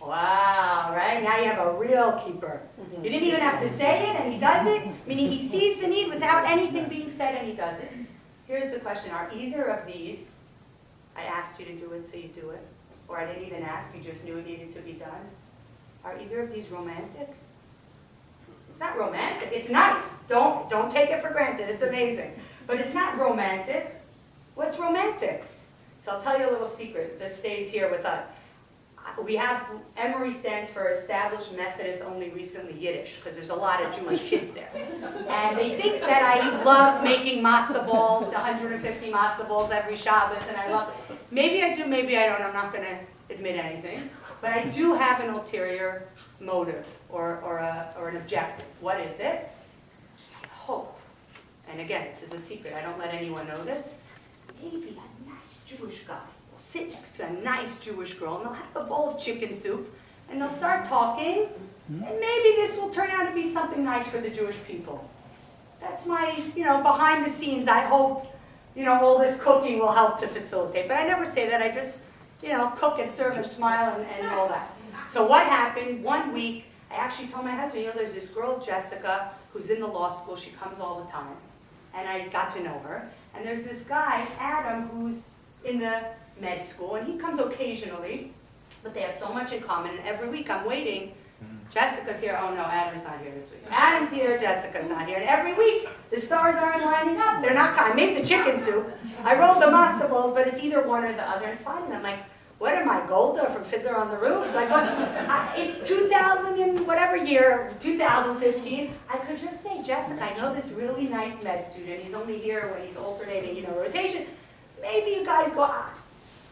Wow, right? Now you have a real keeper. You didn't even have to say it, and he does it, meaning he sees the need without anything being said, and he does it. Here's the question. Are either of these, I asked you to do it, so you do it, or I didn't even ask, you just knew it needed to be done? Are either of these romantic? It's not romantic. It's nice. Don't take it for granted. It's amazing. But it's not romantic. What's romantic? So I'll tell you a little secret. This stays here with us. We have, Emory stands for Established Methodist Only Recently Yiddish, because there's a lot of Jewish kids there. And they think that I love making matzah balls, 150 matzah balls every Shabbos, and I love, maybe I do, maybe I don't, I'm not going to admit anything. But I do have an ulterior motive or an objective. What is it? I hope, and again, this is a secret, I don't let anyone know this, maybe a nice Jewish guy will sit next to a nice Jewish girl and they'll have a bowl of chicken soup and they'll start talking, and maybe this will turn out to be something nice for the Jewish people. That's my, behind the scenes, I hope, all this cooking will help to facilitate. But I never say that, I just, cook and serve and smile and all that. So what happened, one week, I actually told my husband, there's this girl, Jessica, who's in the law school, she comes all the time. And I got to know her. And there's this guy, Adam, who's in the med school, and he comes occasionally, but they have so much in common, and every week I'm waiting. Jessica's here, oh no, Adam's not here this week. Adam's here, Jessica's not here. And every week, the stars aren't lining up. They're not, I made the chicken soup, I rolled the matzo balls, but it's either one or the other. And finally, I'm like, what am I, Golda from Fiddler on the Roof? Like, it's 2000 and whatever year, 2015. I could just say, Jessica, I know this really nice med student. He's only here when he's alternating, rotation. Maybe you guys go out.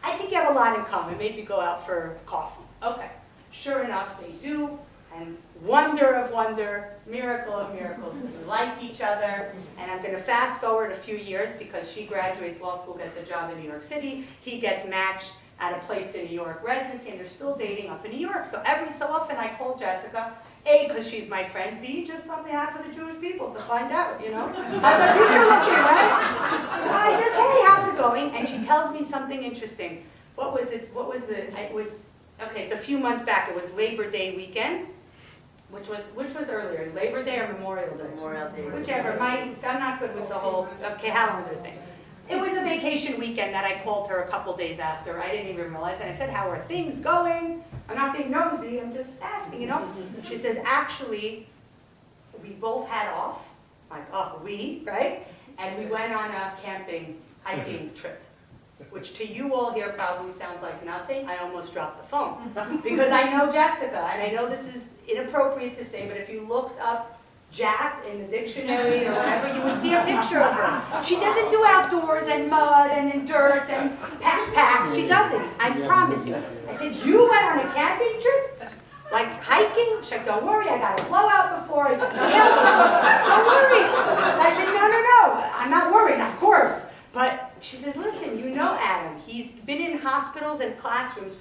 I think you have a lot in common. Maybe go out for coffee. Okay. Sure enough, they do. And wonder of wonder, miracle of miracles, they like each other. And I'm going to fast forward a few years because she graduates law school, gets a job in New York City. He gets matched at a place in New York residency, and they're still dating up in New York. So every so often I call Jessica, A, because she's my friend, B, just on behalf of the Jewish people to find out, how's our future looking, right? So I just, hey, how's it going? And she tells me something interesting. What was it? Okay, it's a few months back. It was Labor Day weekend, which was earlier, Labor Day or Memorial Day? Memorial Day. Whichever. I'm not good with the whole calendar thing. It was a vacation weekend that I called her a couple days after. I didn't even realize it. I said, how are things going? I'm not being nosy. I'm just asking, She says, actually, we both had off. Like, oh, we, right? And we went on a hiking trip, which to you all here probably sounds like nothing. I almost dropped the phone. Because I know Jessica, and I know this is inappropriate to say, but if you looked up Jap in the dictionary or whatever, you would see a picture of her. She doesn't do outdoors and mud and in dirt and packs. She doesn't. I promise you. I said, you went on a camping trip? Like hiking? She's like, don't worry, I got a blowout before. I got my nails done. Don't worry. So I said, no. I'm not worried, of course. But she says, listen, Adam. He's been in hospitals and classrooms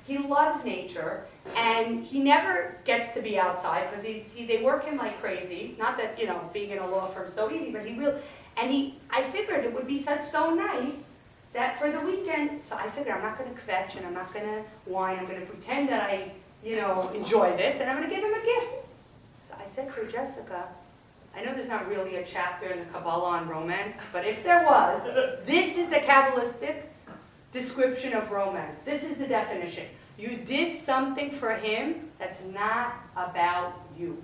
he loves nature, and he never gets to be outside because they work him like crazy. Not that, being in a law firm is so easy, but he will. And I figured it would be so nice that for the weekend, so I figured I'm not going to kvetch and I'm not going to whine. I'm going to pretend that I, enjoy this, and I'm going to give him a gift. So I said to her, Jessica, I know there's not really a chapter in the Kabbalah on romance, but if there was, this is the Kabbalistic description of romance. This is the definition. You did something for him that's not about you.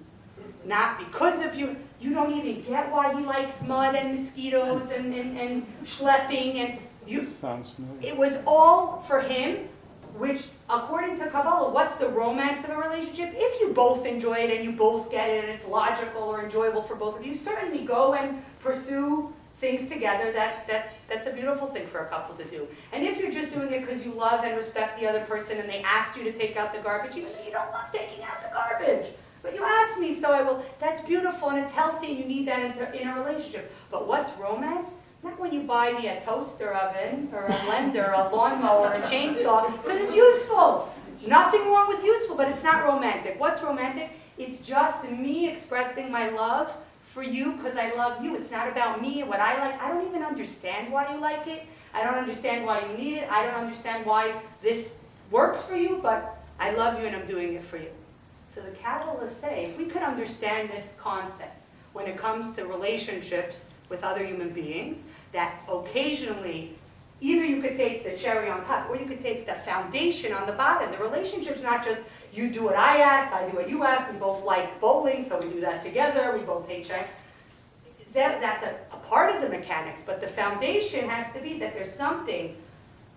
Not because of you. You don't even get why he likes mud and mosquitoes and schlepping. And Sounds familiar. it was all for him, which according to Kabbalah, what's the romance of a relationship? If you both enjoy it and you both get it and it's logical or enjoyable for both of you, certainly go and pursue things together. That's a beautiful thing for a couple to do. And if you're just doing it because you love and respect the other person and they asked you to take out the garbage, even though you don't love taking out the garbage, but you asked me, so I will. That's beautiful and it's healthy and you need that in a relationship. But what's romance? Not when you buy me a toaster oven or a blender, a lawnmower, a chainsaw, because it's useful. Nothing wrong with useful, but it's not romantic. What's romantic? It's just me expressing my love for you because I love you. It's not about me and what I like. I don't even understand why you like it. I don't understand why you need it. I don't understand why this works for you, but I love you and I'm doing it for you. So the Kabbalists say, if we could understand this concept when it comes to relationships with other human beings, that occasionally, either you could say it's the cherry on top, or you could say it's the foundation on the bottom. The relationship's not just you do what I ask, I do what you ask, we both like bowling, so we do that together, we both hate China. That's a part of the mechanics, but the foundation has to be that there's something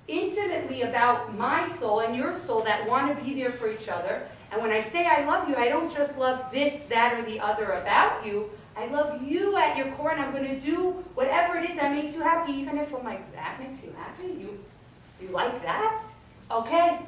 intimately about my soul and your soul that want to be there for each other. And when I say I love you, I don't just love this, that, or the other about you. I love you at your core, and I'm going to do whatever it is that makes you happy, even if I'm like, that makes you happy? You like that? Okay.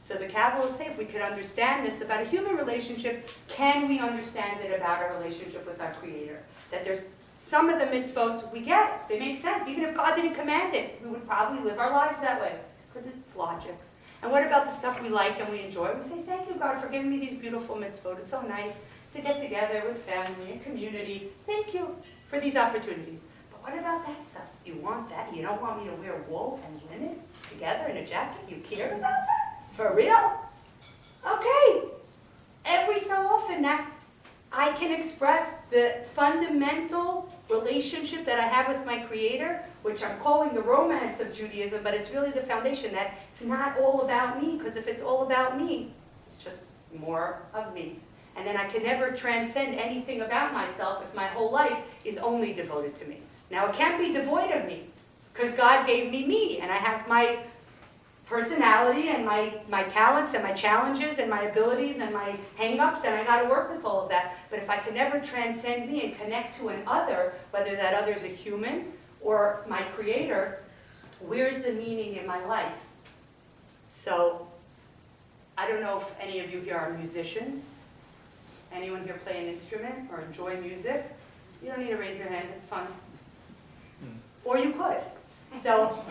So the Kabbalists say if we could understand this about a human relationship, can we understand it about our relationship with our Creator? That there's some of the mitzvot we get, they make sense. Even if God didn't command it, we would probably live our lives that way, because it's logic. And what about the stuff we like and we enjoy? We say, thank you, God, for giving me these beautiful mitzvot. It's so nice to get together with family and community. Thank you for these opportunities. But what about that stuff? You want that? You don't want me to wear wool and linen together in a jacket? You care about that? For real? Okay. Every so often that I can express the fundamental relationship that I have with my Creator, which I'm calling the romance of Judaism, but it's really the foundation that it's not all about me, because if it's all about me, it's just more of me. And then I can never transcend anything about myself if my whole life is only devoted to me. Now, it can't be devoid of me, because God gave me, and I have my personality and my talents and my challenges and my abilities and my hang-ups, and I got to work with all of that. But if I can never transcend me and connect to an other, whether that other's a human or my Creator, where's the meaning in my life? So, I don't know if any of you here are musicians. Anyone here play an instrument or enjoy music? You don't need to raise your hand, it's fun. Or you could. So,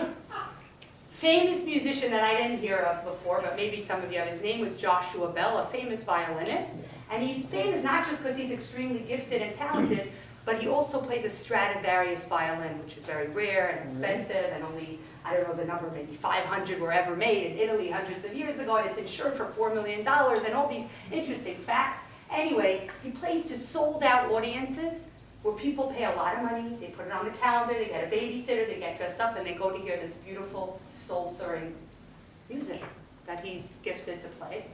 famous musician that I didn't hear of before, but maybe some of you have, his name was Joshua Bell, a famous violinist. And he's famous not just because he's extremely gifted and talented, but he also plays a Stradivarius violin, which is very rare and expensive, and only, I don't know the number, maybe 500 were ever made in Italy hundreds of years ago, and it's insured for $4 million, and all these interesting facts. Anyway, he plays to sold-out audiences where people pay a lot of money, they put it on the calendar, they get a babysitter, they get dressed up, and they go to hear this beautiful, soul-stirring music that he's gifted to play.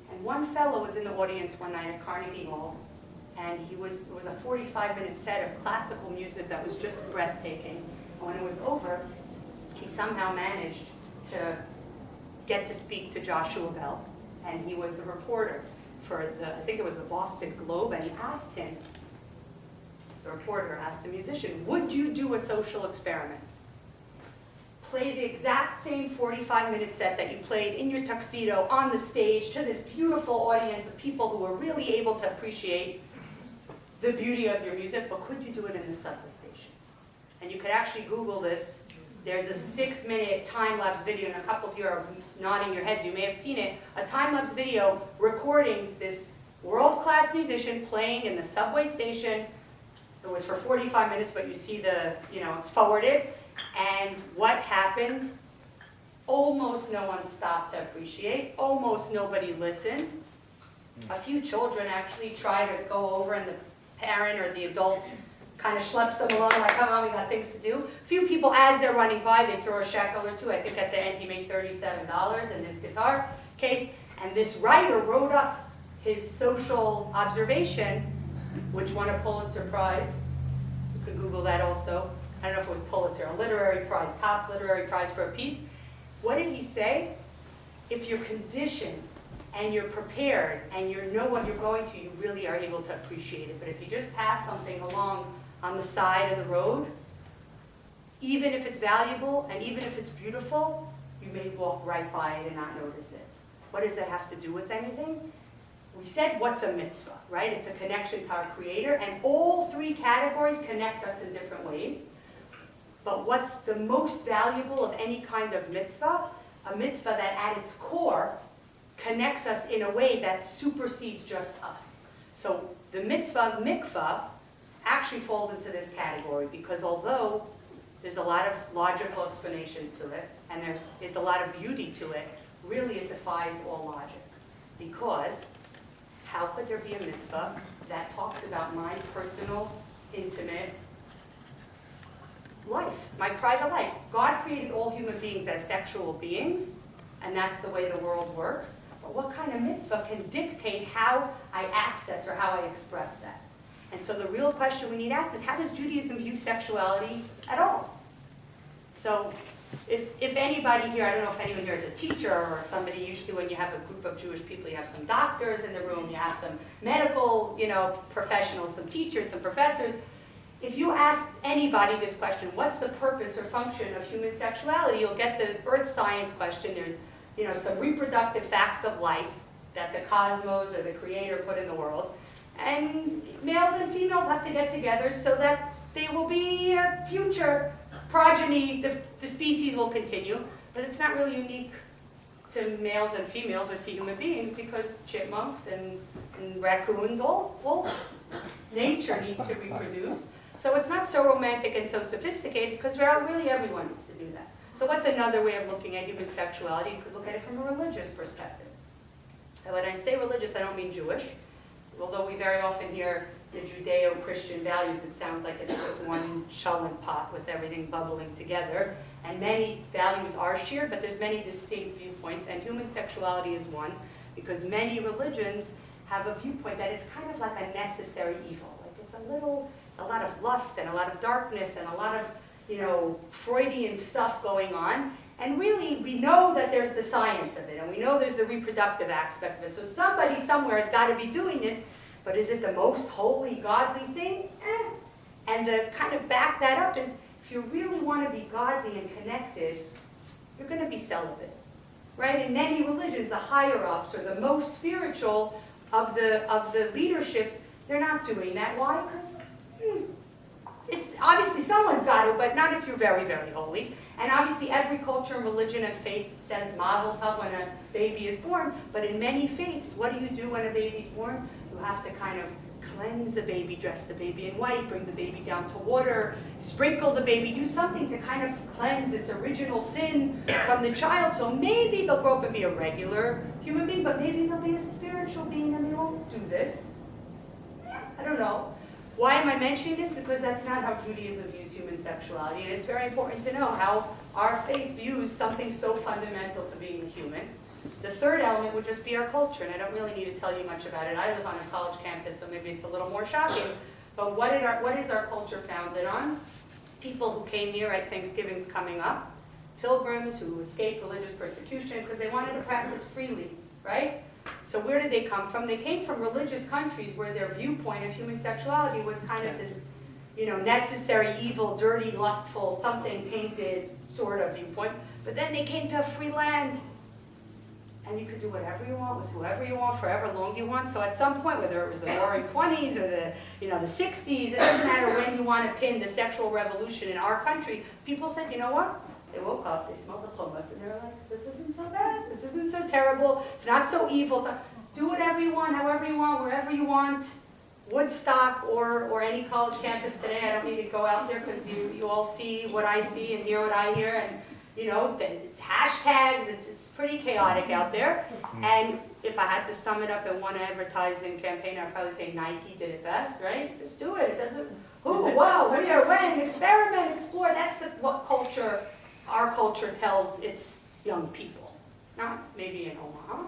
And one fellow was in the audience one night at Carnegie Hall, and it was a 45-minute set of classical music that was just breathtaking. And when it was over, he somehow managed to get to speak to Joshua Bell, and he was a reporter for I think it was the Boston Globe, and he asked him, the reporter asked the musician, would you do a social experiment? Play the exact same 45-minute set that you played in your tuxedo on the stage to this beautiful audience of people who were really able to appreciate the beauty of your music, but could you do it in the subway station? And you could actually Google this. There's a 6-minute time-lapse video, and a couple of you are nodding your heads. You may have seen it. A time-lapse video recording this world-class musician playing in the subway station. It was for 45 minutes, but you see it's forwarded. And what happened? Almost no one stopped to appreciate. Almost nobody listened. A few children actually try to go over, and the parent or the adult kind of schleps them along like, come on, we got things to do. A few people, as they're running by, they throw a shekel or two. I think at the end he made $37 in his guitar case. And this writer wrote up his social observation, which won a Pulitzer Prize. You can Google that also. I don't know if it was Pulitzer, a literary prize, top literary prize for a piece. What did he say? If you're conditioned and you're prepared and you know what you're going to, you really are able to appreciate it. But if you just pass something along on the side of the road, even if it's valuable and even if it's beautiful, you may walk right by it and not notice it. What does that have to do with anything? We said, what's a mitzvah, right? It's a connection to our Creator, and all three categories connect us in different ways. But what's the most valuable of any kind of mitzvah? A mitzvah that at its core connects us in a way that supersedes just us. So the mitzvah of Mikvah actually falls into this category, because although there's a lot of logical explanations to it, and there is a lot of beauty to it, really it defies all logic. Because how could there be a mitzvah that talks about my personal, intimate life, my private life? God created all human beings as sexual beings, and that's the way the world works. But what kind of mitzvah can dictate how I access or how I express that? And so the real question we need to ask is, how does Judaism view sexuality at all? So if anybody here, I don't know if anyone here is a teacher or somebody, usually when you have a group of Jewish people, you have some doctors in the room, you have some medical, professionals, some teachers, some professors. If you ask anybody this question, what's the purpose or function of human sexuality, you'll get the earth science question. There's, some reproductive facts of life that the cosmos or the Creator put in the world. And males and females have to get together so that there will be a future progeny, the species will continue. But it's not really unique to males and females or to human beings, because chipmunks and raccoons, all nature needs to reproduce. So it's not so romantic and so sophisticated, because really everyone needs to do that. So what's another way of looking at human sexuality? You could look at it from a religious perspective. And when I say religious, I don't mean Jewish. Although we very often hear the Judeo-Christian values, it sounds like it's just one shalom pot with everything bubbling together. And many values are shared, but there's many distinct viewpoints, and human sexuality is one, because many religions have a viewpoint that it's kind of like a necessary evil. Like it's a lot of lust and a lot of darkness and a lot of, Freudian stuff going on. And really, we know that there's the science of it, and we know there's the reproductive aspect of it. So somebody somewhere has got to be doing this, but is it the most holy, godly thing? And the kind of back that up is, if you really want to be godly and connected, you're going to be celibate, right? In many religions, the higher-ups or the most spiritual of the leadership, they're not doing that. Why? Because it's obviously someone's got to, but not if you're very, very holy. And obviously every culture and religion and faith says mazel tov when a baby is born, but in many faiths, what do you do when a baby's born? You have to kind of cleanse the baby, dress the baby in white, bring the baby down to water, sprinkle the baby, do something to kind of cleanse this original sin from the child. So maybe they'll grow up and be a regular human being, but maybe they'll be a spiritual being and they won't do this. I don't know. Why am I mentioning this? Because that's not how Judaism views human sexuality, and it's very important to know how our faith views something so fundamental to being human. The third element would just be our culture, and I don't really need to tell you much about it. I live on a college campus, so maybe it's a little more shocking. But what is our culture founded on? People who came here at Thanksgiving's coming up, pilgrims who escaped religious persecution because they wanted to practice freely, right? So where did they come from? They came from religious countries where their viewpoint of human sexuality was kind of this, necessary, evil, dirty, lustful, something tainted sort of viewpoint. But then they came to a free land. And you could do whatever you want with whoever you want, for however long you want. So at some point, whether it was the Roaring 20s or the 60s, it doesn't matter when you want to pin the sexual revolution in our country, people said, you know what? They woke up, they smelled the hummus, and they're like, this isn't so bad, this isn't so terrible, it's not so evil. So do whatever you want, however you want, wherever you want. Woodstock or any college campus today, I don't need to go out there because you all see what I see and hear what I hear, and you know, it's hashtags, it's pretty chaotic out there. And if I had to sum it up in one advertising campaign, I'd probably say Nike did it best, right? Just do it. It doesn't, who, wow, where, when, experiment, explore. That's what culture, our culture tells its young people. Not maybe in Omaha,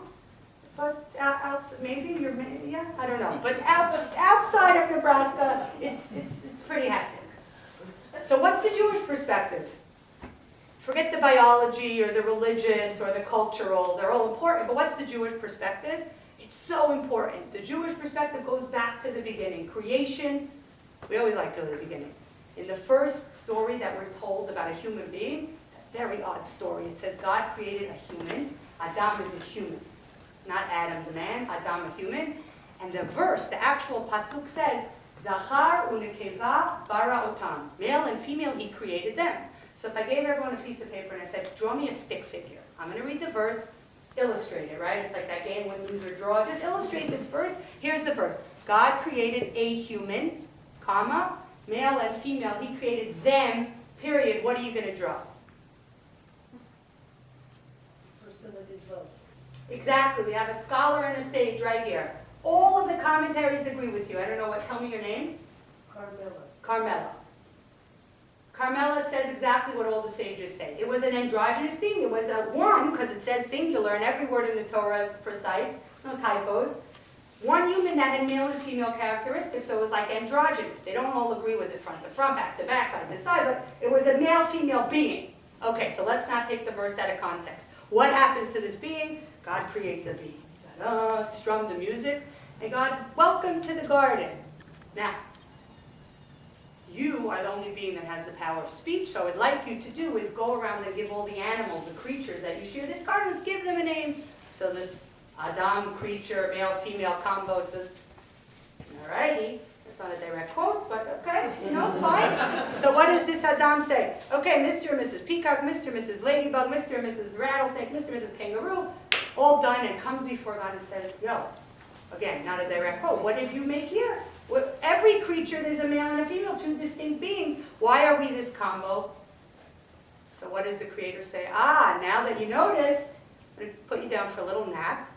but maybe you're, yeah, I don't know. But outside of Nebraska, it's pretty hectic. So what's the Jewish perspective? Forget the biology or the religious or the cultural, they're all important, but what's the Jewish perspective? It's so important. The Jewish perspective goes back to the beginning. Creation, we always like to go to the beginning. In the first story that we're told about a human being, it's a very odd story. It says God created a human. Adam is a human. Not Adam the man, Adam a human. And the verse, the actual pasuk says, Zachar u'nekeva bara otam. Male and female, he created them. So if I gave everyone a piece of paper and I said, draw me a stick figure. I'm going to read the verse, illustrate it, right? It's like that game when loser draw. Just illustrate this verse. Here's the verse. God created a human, comma, male and female. He created them, period. What are you going to draw? Person that is both. Exactly. We have a scholar and a sage right here. All of the commentaries agree with you. I don't know what. Tell me your name. Carmela. Carmela. Carmela says exactly what all the sages say. It was an androgynous being. It was a one, because it says singular, and every word in the Torah is precise, no typos. One human that had male and female characteristics, so it was like androgynous. They don't all agree, was it front to front, back to back, side to side, but it was a male-female being. Okay, so let's not take the verse out of context. What happens to this being? God creates a being. Strum the music, and God, welcome to the garden. Now, you are the only being that has the power of speech, so what I'd like you to do is go around and give all the animals, the creatures that you share this garden with, give them a name. So this Adam creature, male-female combo says, alrighty, that's not a direct quote, but okay, you know, fine. So what does this Adam say? Okay, Mr. and Mrs. Peacock, Mr. and Mrs. Ladybug, Mr. and Mrs. Rattlesnake, Mr. and Mrs. Kangaroo, all done, and comes before God and says, yo, again, not a direct quote, what did you make here? Well, every creature, there's a male and a female, two distinct beings. Why are we this combo? So what does the Creator say? Ah, now that you noticed, I'm going to put you down for a little nap.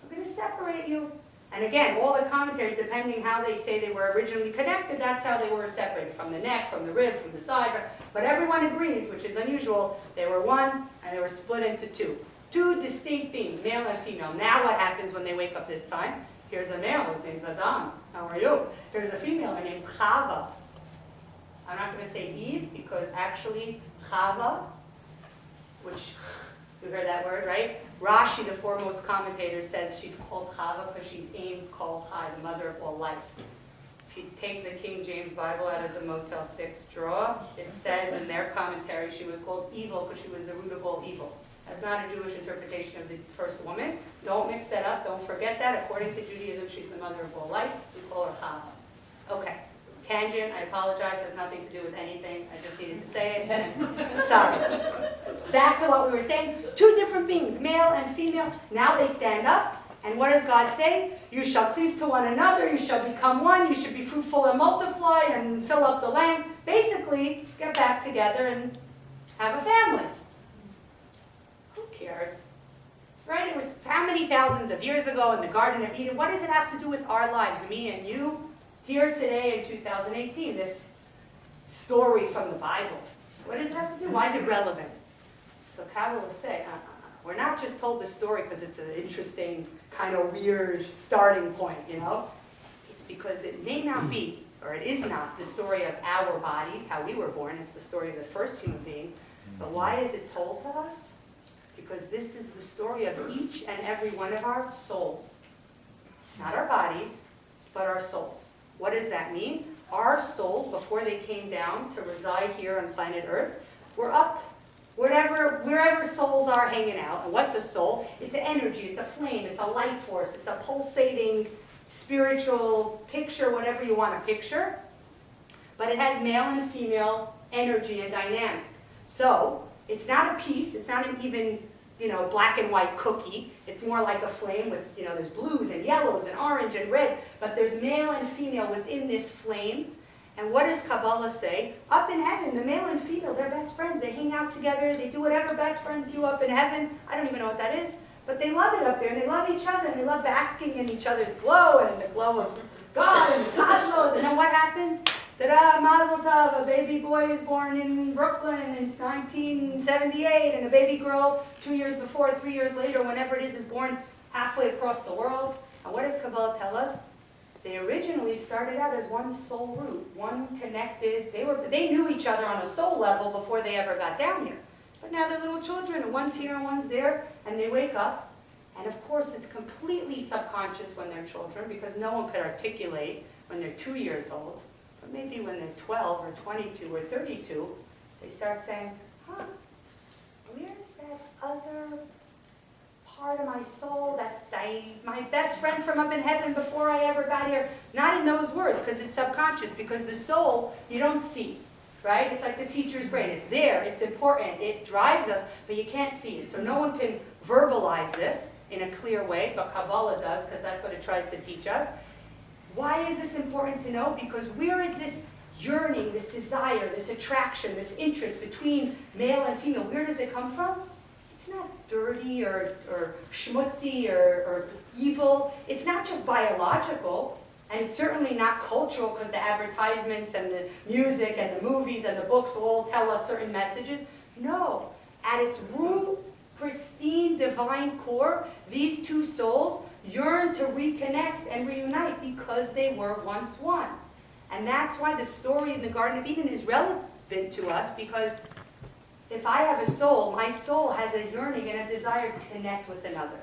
I'm going to separate you. And again, all the commentaries, depending how they say they were originally connected, that's how they were separated, from the neck, from the rib, from the side. But everyone agrees, which is unusual, they were one and they were split into two. Two distinct beings, male and female. Now what happens when they wake up this time? Here's a male, his name's Adam. How are you? Here's a female, her name's Chava. I'm not going to say Eve, because actually Chava, which, you heard that word, right? Rashi, the foremost commentator, says she's called Chava because she's Ein Kol Chai, the mother of all life. If you take the King James Bible out of the Motel 6 drawer, it says in their commentary she was called evil because she was the root of all evil. That's not a Jewish interpretation of the first woman. Don't mix that up. Don't forget that. According to Judaism, she's the mother of all life. We call her Chava. Okay. Tangent. I apologize. Has nothing to do with anything. I just needed to say it. Sorry. Back to what we were saying. Two different beings, male and female. Now they stand up. And what does God say? You shall cleave to one another. You shall become one. You should be fruitful and multiply and fill up the land. Basically, get back together and have a family. Who cares? Right? It was how many thousands of years ago in the Garden of Eden. What does it have to do with our lives, me and you, here today in 2018? This story from the Bible. What does it have to do? Why is it relevant? So Kabbalists say, we're not just told this story because it's an interesting, kind of weird starting point, you know? It's because it may not be, or it is not, the story of our bodies, how we were born. It's the story of the first human being. But why is it told to us? Because this is the story of each and every one of our souls. Not our bodies, but our souls. What does that mean? Our souls, before they came down to reside here on planet Earth, were up wherever souls are hanging out. And what's a soul? It's an energy, it's a flame, it's a life force, it's a pulsating spiritual picture, whatever you want to picture. But it has male and female energy and dynamic. So, it's not a piece, it's not an even black and white cookie. It's more like a flame with, there's blues and yellows and orange and red, but there's male and female within this flame. And what does Kabbalah say? Up in heaven, the male and female, they're best friends. They hang out together. They do whatever best friends do up in heaven. I don't even know what that is, but they love it up there, and they love each other, and they love basking in each other's glow and in the glow of God and the cosmos. And then what happens? Ta-da, Mazel Tov, a baby boy is born in Brooklyn in 1978, and a baby girl 2 years before, 3 years later, whenever it is born halfway across the world. And what does Kabbalah tell us? They originally started out as one soul root, one connected. They knew each other on a soul level before they ever got down here. But now they're little children, and one's here and one's there, and they wake up. And of course, it's completely subconscious when they're children, because no one could articulate when they're 2 years old. But maybe when they're 12 or 22 or 32, they start saying, where's that other part of my soul that my best friend from up in heaven before I ever got here? Not in those words, because it's subconscious, because the soul, you don't see, right? It's like the teacher's brain. It's there, it's important, it drives us, but you can't see it. So no one can verbalize this in a clear way, but Kabbalah does, because that's what it tries to teach us. Why is this important to know? Because where is this yearning, this desire, this attraction, this interest between male and female, where does it come from? It's not dirty or schmutzy or evil. It's not just biological, and it's certainly not cultural, because the advertisements and the music and the movies and the books all tell us certain messages. No, at its root, pristine, divine core, these two souls yearn to reconnect and reunite because they were once one. And that's why the story in the Garden of Eden is relevant to us, because if I have a soul, my soul has a yearning and a desire to connect with another.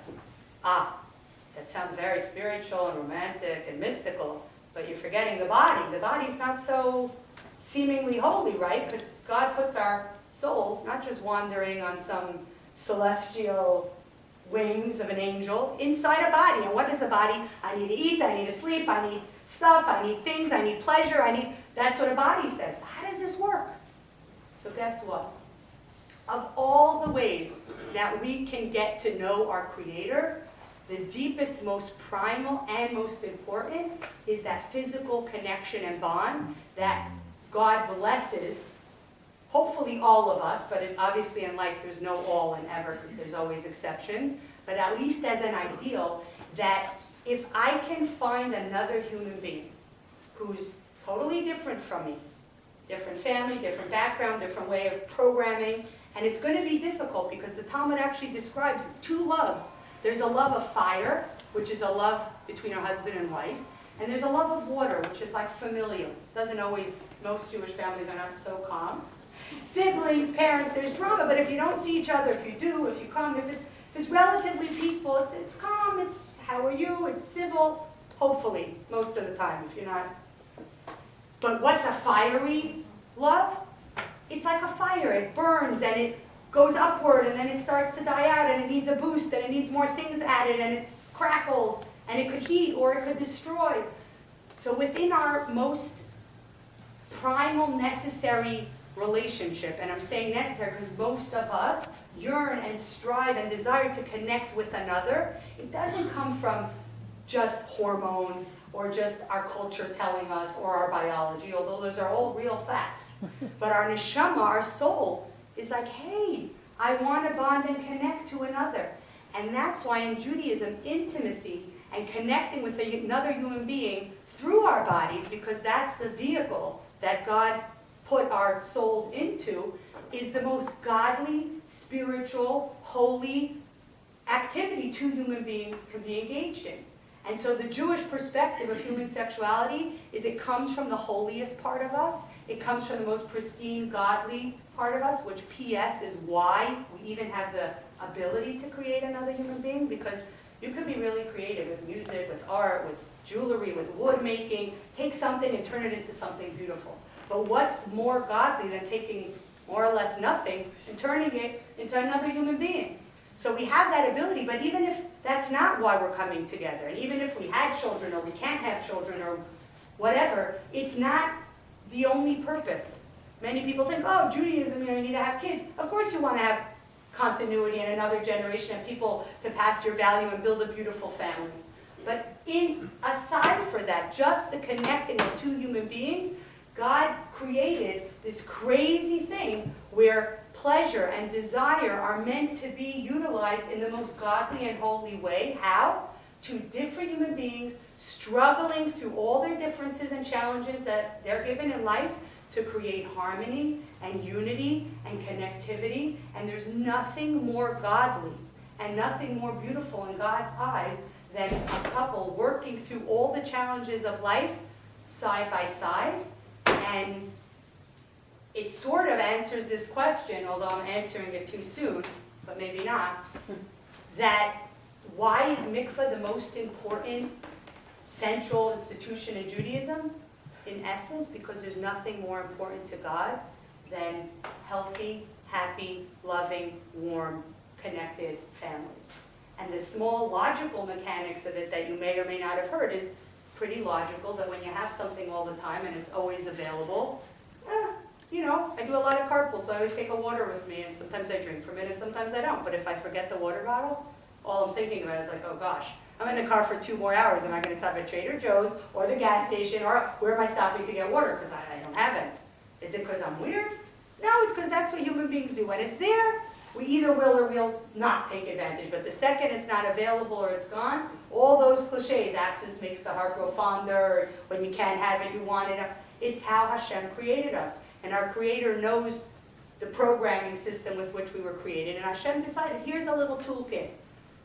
That sounds very spiritual and romantic and mystical, but you're forgetting the body. The body's not so seemingly holy, right? Because God puts our souls not just wandering on some celestial wings of an angel, inside a body. And what is a body? I need to eat, I need to sleep, I need stuff, I need things, I need pleasure, that's what a body says. How does this work? So guess what? Of all the ways that we can get to know our Creator, the deepest, most primal, and most important is that physical connection and bond that God blesses, hopefully all of us, but obviously in life there's no all and ever, because there's always exceptions, but at least as an ideal, that if I can find another human being who's totally different from me, different family, different background, different way of programming, and it's going to be difficult because the Talmud actually describes two loves. There's a love of fire, which is a love between a husband and wife, and there's a love of water, which is like familial. Doesn't always, most Jewish families are not so calm. Siblings, parents, there's drama, but if you don't see each other, if you do, if you come, if it's relatively peaceful, it's calm, it's how are you, it's civil, hopefully, most of the time, if you're not. But what's a fiery love? It's like a fire, it burns and it goes upward and then it starts to die out and it needs a boost and it needs more things added and it crackles and it could heat or it could destroy. So within our most primal necessary relationship, and I'm saying necessary because most of us yearn and strive and desire to connect with another, it doesn't come from just hormones or just our culture telling us or our biology, although those are all real facts. But our neshama, our soul, is like, hey, I want to bond and connect to another. And that's why in Judaism, intimacy and connecting with another human being through our bodies, because that's the vehicle that God put our souls into, is the most godly, spiritual, holy activity two human beings can be engaged in. And so the Jewish perspective of human sexuality is it comes from the holiest part of us. It comes from the most pristine, godly part of us, which PS is why we even have the ability to create another human being, because you could be really creative with music, with art, with jewelry, with wood making. Take something and turn it into something beautiful. But what's more godly than taking more or less nothing and turning it into another human being? So we have that ability, but even if that's not why we're coming together, and even if we had children or we can't have children or whatever, it's not the only purpose. Many people think, oh, Judaism, you need to have kids. Of course you want to have continuity and another generation of people to pass your value and build a beautiful family. But aside for that, just the connecting of two human beings, God created this crazy thing where pleasure and desire are meant to be utilized in the most godly and holy way. How? Two different human beings struggling through all their differences and challenges that they're given in life to create harmony and unity and connectivity. And there's nothing more godly and nothing more beautiful in God's eyes than a couple working through all the challenges of life side by side. And it sort of answers this question, although I'm answering it too soon, but maybe not, that why is Mikvah the most important central institution in Judaism? In essence, because there's nothing more important to God than healthy, happy, loving, warm, connected families. And the small logical mechanics of it that you may or may not have heard is pretty logical, that when you have something all the time and it's always available, you know, I do a lot of carpool, so I always take a water with me, and sometimes I drink from it and sometimes I don't. But if I forget the water bottle, all I'm thinking about is like, oh gosh, I'm in the car for 2 more hours. Am I going to stop at Trader Joe's or the gas station, or where am I stopping to get water? Because I don't have it. Is it because I'm weird? No, it's because that's what human beings do. When it's there, we either will or will not take advantage. But the second it's not available or it's gone, all those cliches, absence makes the heart grow fonder, or when you can't have it, you want it. It's how Hashem created us. And our Creator knows the programming system with which we were created. And Hashem decided, here's a little toolkit.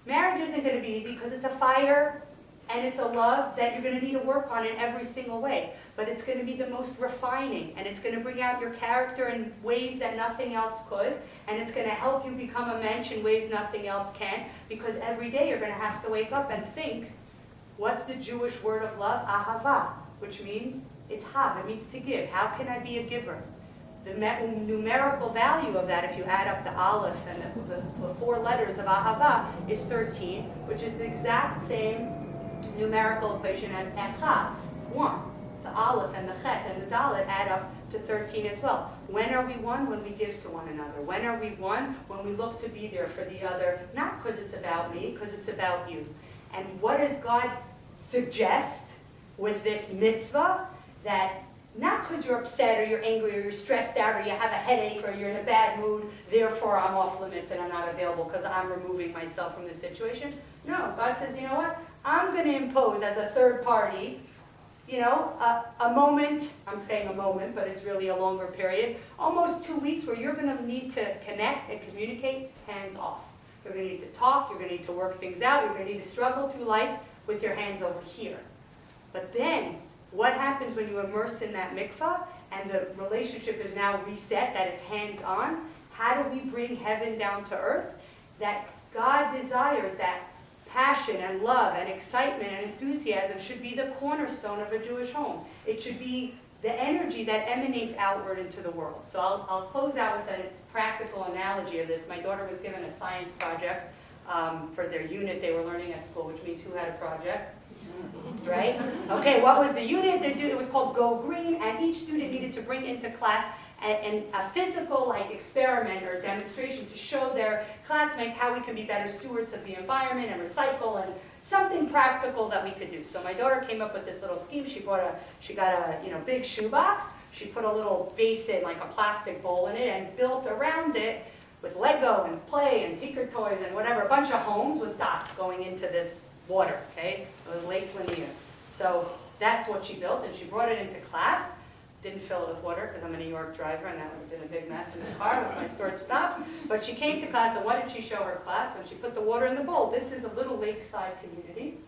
Marriage isn't going to be easy because it's a fire and it's a love that you're going to need to work on in every single way. But it's going to be the most refining, and it's going to bring out your character in ways that nothing else could, and it's going to help you become a mensch in ways nothing else can, because every day you're going to have to wake up and think, what's the Jewish word of love? Ahava, which means it's hav, it means to give. How can I be a giver? The numerical value of that, if you add up the aleph and the 4 letters of ahava, is 13, which is the exact same numerical equation as echad, 1. The aleph and the chet and the dalet add up to 13 as well. When are we one? When we give to one another. When are we one? When we look to be there for the other, not because it's about me, because it's about you. And what does God suggest with this mitzvah? That not because you're upset or you're angry or you're stressed out or you have a headache or you're in a bad mood, therefore I'm off limits and I'm not available because I'm removing myself from the situation. No, God says, you know what? I'm going to impose as a third party, you know, a moment, I'm saying a moment, but it's really a longer period, almost 2 weeks where you're going to need to connect and communicate hands off. You're going to need to talk, you're going to need to work things out, you're going to need to struggle through life with your hands over here. But then, what happens when you immerse in that mikvah and the relationship is now reset, that it's hands-on? How do we bring heaven down to earth? That God desires that passion and love and excitement and enthusiasm should be the cornerstone of a Jewish home. It should be the energy that emanates outward into the world. So I'll close out with a practical analogy of this. My daughter was given a science project for their unit they were learning at school, which means who had a project? Right? Okay, what was the unit? It was called Go Green, and each student needed to bring into class a physical experiment or demonstration to show their classmates how we can be better stewards of the environment and recycle, and something practical that we could do. So my daughter came up with this little scheme. She got a big shoebox. She put a little basin, like a plastic bowl in it, and built around it with Lego and play and tinker toys and whatever, a bunch of homes with docks going into this water, okay? It was Lake Lanier. So that's what she built, and she brought it into class. Didn't fill it with water because I'm a New York driver, and that would have been a big mess in the car with my short stops. But she came to class, and what did she show her class when she put the water in the bowl? This is a little lakeside community.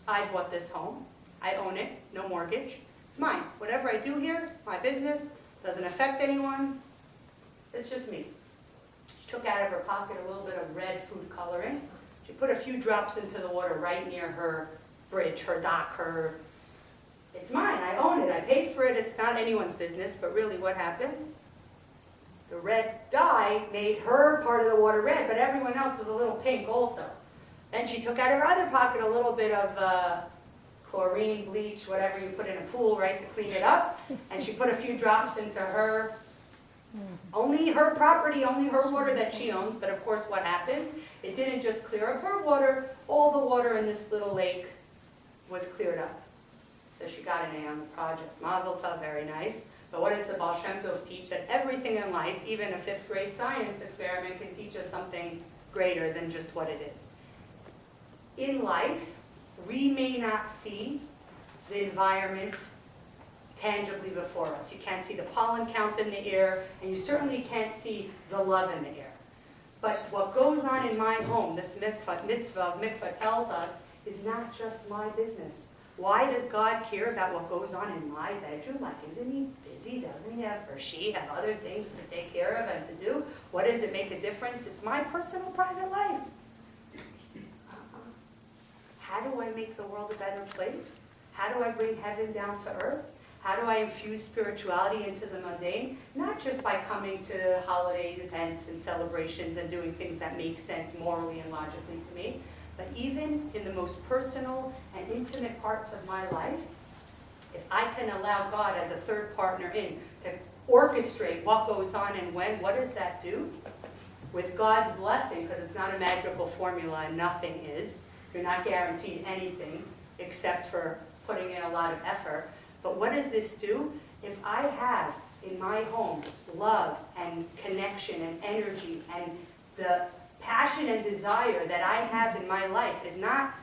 I bought this home. I own it. No mortgage. It's mine. Whatever I do here, my business, doesn't affect anyone. It's just me. She took out of her pocket a little bit of red food coloring. She put a few drops into the water right near her bridge, her dock, it's mine, I own it, I paid for it, it's not anyone's business, but really what happened? The red dye made her part of the water red, but everyone else was a little pink also. Then she took out of her other pocket a little bit of chlorine, bleach, whatever you put in a pool, right, to clean it up, and she put a few drops into her Only her property, only her water that she owns, but of course what happens? It didn't just clear up her water, all the water in this little lake was cleared up. So she got an A on the project. Mazel tov, very nice. But what does the Baal Shem Tov teach? That everything in life, even a 5th grade science experiment, can teach us something greater than just what it is. In life, we may not see the environment tangibly before us. You can't see the pollen count in the air, and you certainly can't see the love in the air. But what goes on in my home, this mitzvah of mikvah tells us, is not just my business. Why does God care about what goes on in my bedroom? Like, isn't he busy? Doesn't he have, or she have other things to take care of and to do? What does it make a difference? It's my personal private life. How do I make the world a better place? How do I bring heaven down to earth? How do I infuse spirituality into the mundane? Not just by coming to holiday events and celebrations and doing things that make sense morally and logically to me, but even in the most personal and intimate parts of my life, if I can allow God as a third partner in to orchestrate what goes on and when, what does that do? With God's blessing, because it's not a magical formula and nothing is, you're not guaranteed anything except for putting in a lot of effort. But what does this do? If I have in my home love and connection and energy, and the passion and desire that I have in my life is not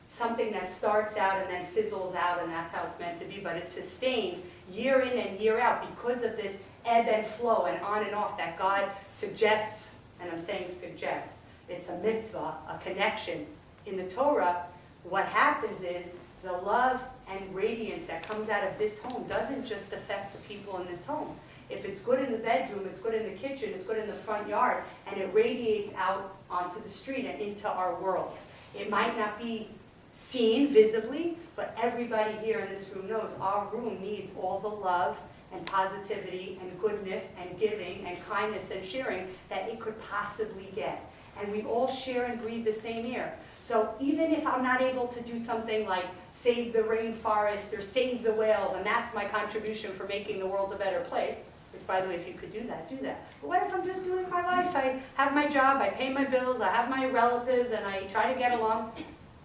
something that starts out and then fizzles out and that's how it's meant to be, but it's sustained year in and year out because of this ebb and flow and on and off that God suggests, and I'm saying suggests, it's a mitzvah, a connection. In the Torah, what happens is the love and radiance that comes out of this home doesn't just affect the people in this home. If it's good in the bedroom, it's good in the kitchen, it's good in the front yard, and it radiates out onto the street and into our world. It might not be seen visibly, but everybody here in this room knows our room needs all the love and positivity and goodness and giving and kindness and sharing that it could possibly get. And we all share and breathe the same air. So even if I'm not able to do something like save the rainforest or save the whales, and that's my contribution for making the world a better place, which by the way, if you could do that, do that. But what if I'm just doing my life? I have my job, I pay my bills, I have my relatives, and I try to get along.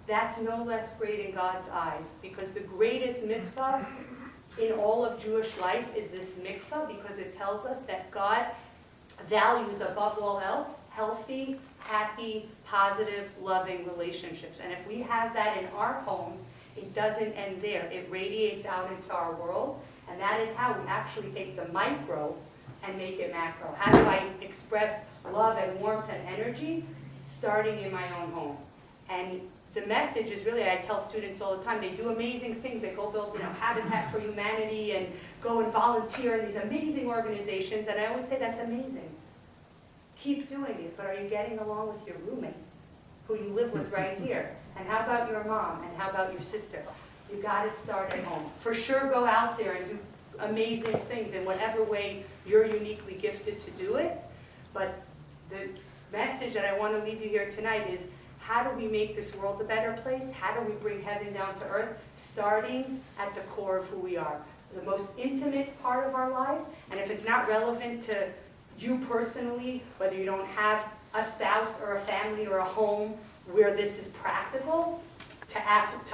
That's no less great in God's eyes, because the greatest mitzvah in all of Jewish life is this mikvah, because it tells us that God values above all else healthy, happy, positive, loving relationships. And if we have that in our homes, it doesn't end there. It radiates out into our world, and that is how we actually take the micro and make it macro. How do I express love and warmth and energy? Starting in my own home. And the message is really, I tell students all the time, they do amazing things. They go build, Habitat for Humanity and go and volunteer in these amazing organizations. And I always say, that's amazing. Keep doing it, but are you getting along with your roommate, who you live with right here? And how about your mom? And how about your sister? You got to start at home. For sure, go out there and do amazing things in whatever way you're uniquely gifted to do it. But the message that I want to leave you here tonight is, how do we make this world a better place? How do we bring heaven down to earth? Starting at the core of who we are, the most intimate part of our lives. And if it's not relevant to you personally, whether you don't have a spouse or a family or a home where this is practical to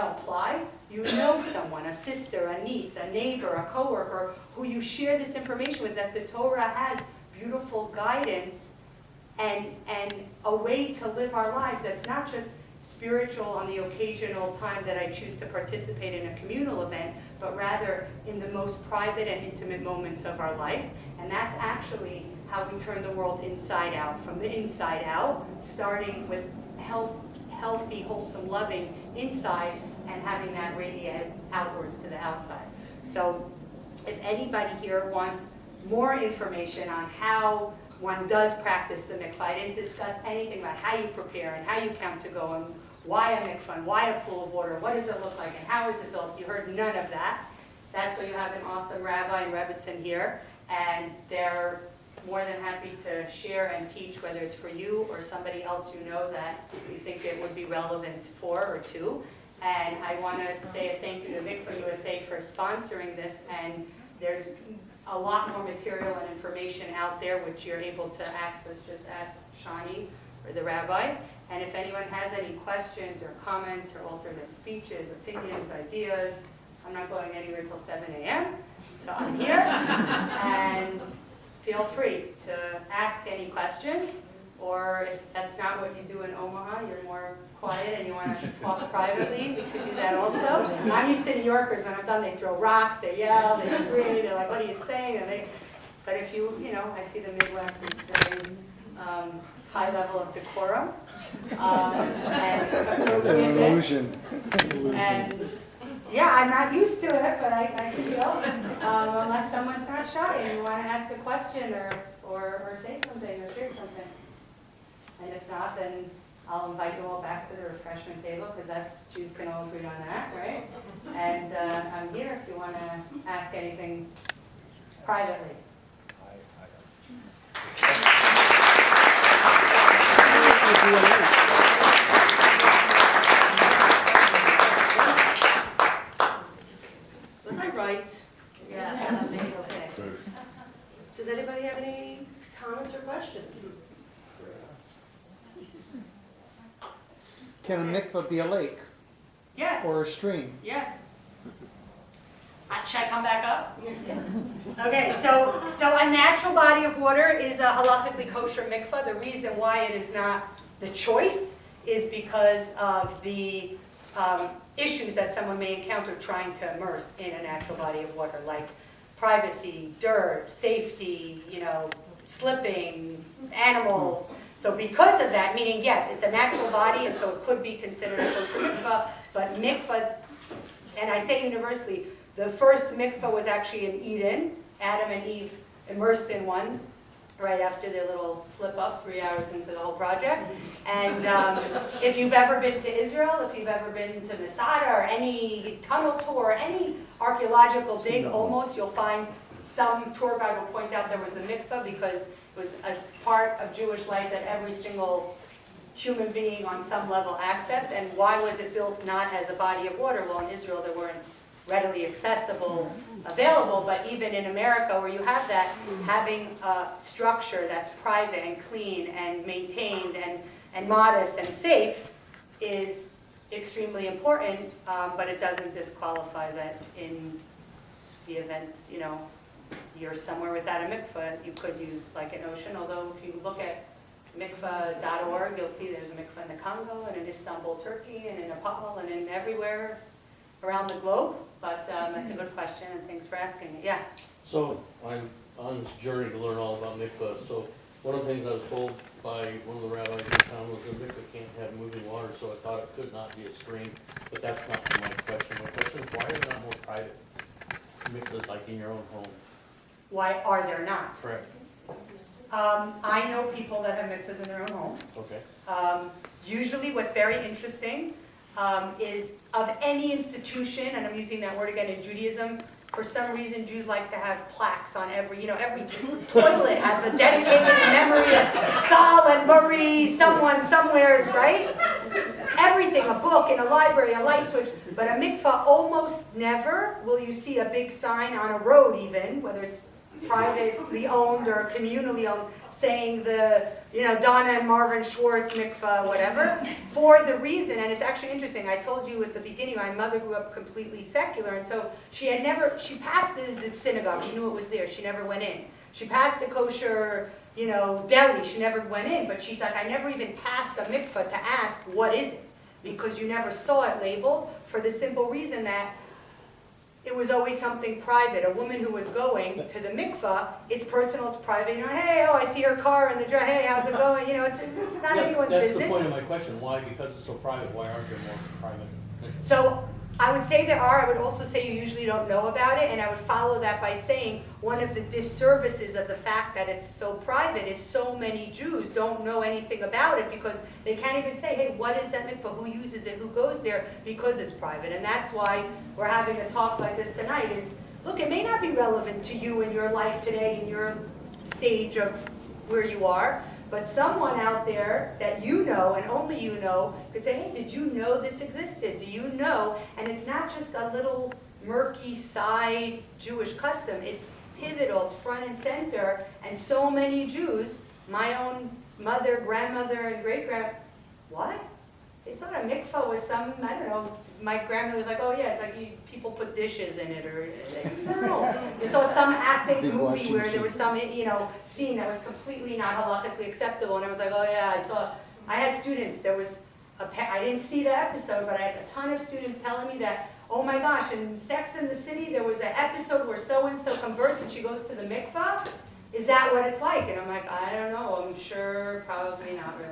apply, you know someone, a sister, a niece, a neighbor, a coworker, who you share this information with, that the Torah has beautiful guidance and a way to live our lives that's not just spiritual on the occasional time that I choose to participate in a communal event, but rather in the most private and intimate moments of our life. And that's actually how we turn the world inside out, from the inside out, starting with healthy, wholesome, loving inside, and having that radiate outwards to the outside. So if anybody here wants more information on how one does practice the mikvah, I didn't discuss anything about how you prepare and how you count to go and why a mikvah and why a pool of water, what does it look like and how is it built. You heard none of that. That's why you have an awesome rabbi and rebbitzin here, and they're more than happy to share and teach, whether it's for you or somebody else you know that you think it would be relevant for or to. And I want to say a thank you to Mikvah USA for sponsoring this, and there's a lot more material and information out there which you're able to access. Just ask Shani or the rabbi. And if anyone has any questions or comments or alternate speeches, opinions, ideas, I'm not going anywhere till 7 a.m., so I'm here. And feel free to ask any questions, or if that's not what you do in Omaha, you're more quiet and you want to talk privately, we could do that also. I'm used to New Yorkers, when I'm done, they throw rocks, they yell, they scream, they're like, what are you saying? But if you know, I see the Midwest is very high level of decorum and appropriateness. Illusion. And yeah, I'm not used to it, but I feel, unless someone's not shy and you want to ask a question or say something or share something. And if not, then I'll invite you all back to the refreshment table, because that's, Jews can all agree on that, right? And I'm here if you want to ask anything privately. Was I right? Yeah. Okay. Does anybody have any comments or questions? Can a mikvah be a lake Yes. or a stream? Yes. Should I come back up? Okay, so a natural body of water is a halachically kosher mikvah. The reason why it is not the choice is because of the issues that someone may encounter trying to immerse in a natural body of water, like privacy, dirt, safety, slipping, animals. So because of that, meaning yes, it's a natural body, and so it could be considered a kosher mikvah, but mikvahs, and I say universally, the first mikvah was actually in Eden. Adam and Eve immersed in one right after their little slip up 3 hours into the whole project. And if you've ever been to Israel, if you've ever been to Masada or any tunnel tour, any archaeological dig, almost you'll find some tour guide will point out there was a mikvah, because it was a part of Jewish life that every single human being on some level accessed. And why was it built not as a body of water? Well, in Israel there weren't readily accessible, available, but even in America where you have that, having a structure that's private and clean and maintained and modest and safe is extremely important, but it doesn't disqualify that in the event, you're somewhere without a mikvah, you could use like an ocean, although if you look at mikvah.org, you'll see there's a mikvah in the Congo and in Istanbul, Turkey, and in Nepal, and in everywhere around the globe. But that's a good question, and thanks for asking it. Yeah. So I'm on this journey to learn all about mikvah. So one of the things I was told by one of the rabbis in town was that mikvah can't have moving water, so I thought it could not be a stream. But that's not my question. My question is, why are there not more private mikvahs like in your own home? Why are there not? Correct. I know people that have mikvahs in their own home. Okay. Usually what's very interesting is of any institution, and I'm using that word again in Judaism, for some reason Jews like to have plaques on every toilet has a dedicated memory of Saul and Marie, someone somewheres, right? Everything, a book in a library, a light switch. But a mikvah, almost never will you see a big sign on a road even, whether it's privately owned or communally owned, saying the, Donna and Marvin Schwartz mikvah, whatever, for the reason, and it's actually interesting, I told you at the beginning, my mother grew up completely secular, and so she passed the synagogue, she knew it was there, she never went in. She passed the kosher, deli, she never went in, but she's like, I never even passed a mikvah to ask, what is it? Because you never saw it labeled, for the simple reason that it was always something private. A woman who was going to the mikvah, it's personal, it's private. Hey, I see her car in the drive. Hey, how's it going? It's not anyone's business. That's the point of my question. Why? Because it's so private. Why aren't there more private? So I would say there are. I would also say you usually don't know about it, and I would follow that by saying one of the disservices of the fact that it's so private is so many Jews don't know anything about it, because they can't even say, hey, what is that mikvah? Who uses it? Who goes there? Because it's private. And that's why we're having a talk like this tonight is, look, it may not be relevant to you in your life today, in your stage of where you are, but someone out there that you know, and only you know, could say, hey, did you know this existed? Do you know? And it's not just a little murky side Jewish custom. It's pivotal, it's front and center, and so many Jews, my own mother, grandmother, and what? They thought a mikvah was some, I don't know, my grandmother was like, oh yeah, it's like people put dishes in it, or, no. You saw some half-baked Big movie washing where there machine. was some, scene that was completely not halakhically acceptable, and I was like, oh yeah, I had students, I didn't see the episode, but I had a ton of students telling me that, oh my gosh, in Sex and the City, there was an episode where so-and-so converts and she goes to the mikvah. Is that what it's like? And I'm like, I don't know, I'm sure, probably not really.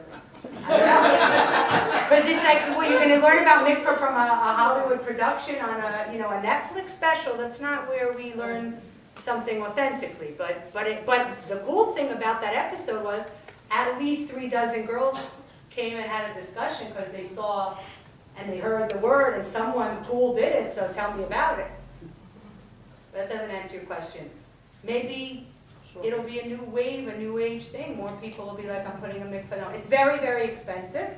I don't know. Because it's like, well, you're going to learn about mikvah from a Hollywood production on a Netflix special. That's not where we learn something authentically. But the cool thing about that episode was at least 36 girls came and had a discussion because they saw and they heard the word and someone cool did it, so tell me about it. That doesn't answer your question. Maybe it'll be a new wave, a new age thing. More people will be like, I'm putting a mikvah on. It's very, very expensive.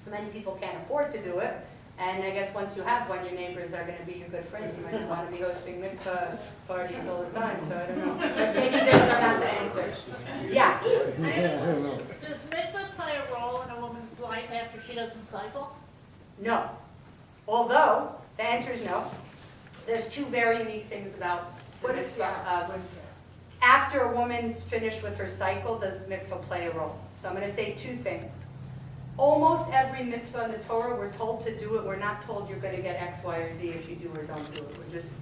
Many people can't afford to do it. And I guess once you have one, your neighbors are going to be your good friends. You might not want to be hosting mikvah parties all the time, so I don't know. But maybe those are not the answers. Yeah. Yeah, I don't know. Does mikvah play a role in a woman's life after she doesn't cycle? No. Although, the answer is no. There's two very unique things about the mikvah. After a woman's finished with her cycle, does mikvah play a role? So I'm going to say two things. Almost every mitzvah in the Torah, we're told to do it. We're not told you're going to get X, Y, or Z if you do or don't do it. We're just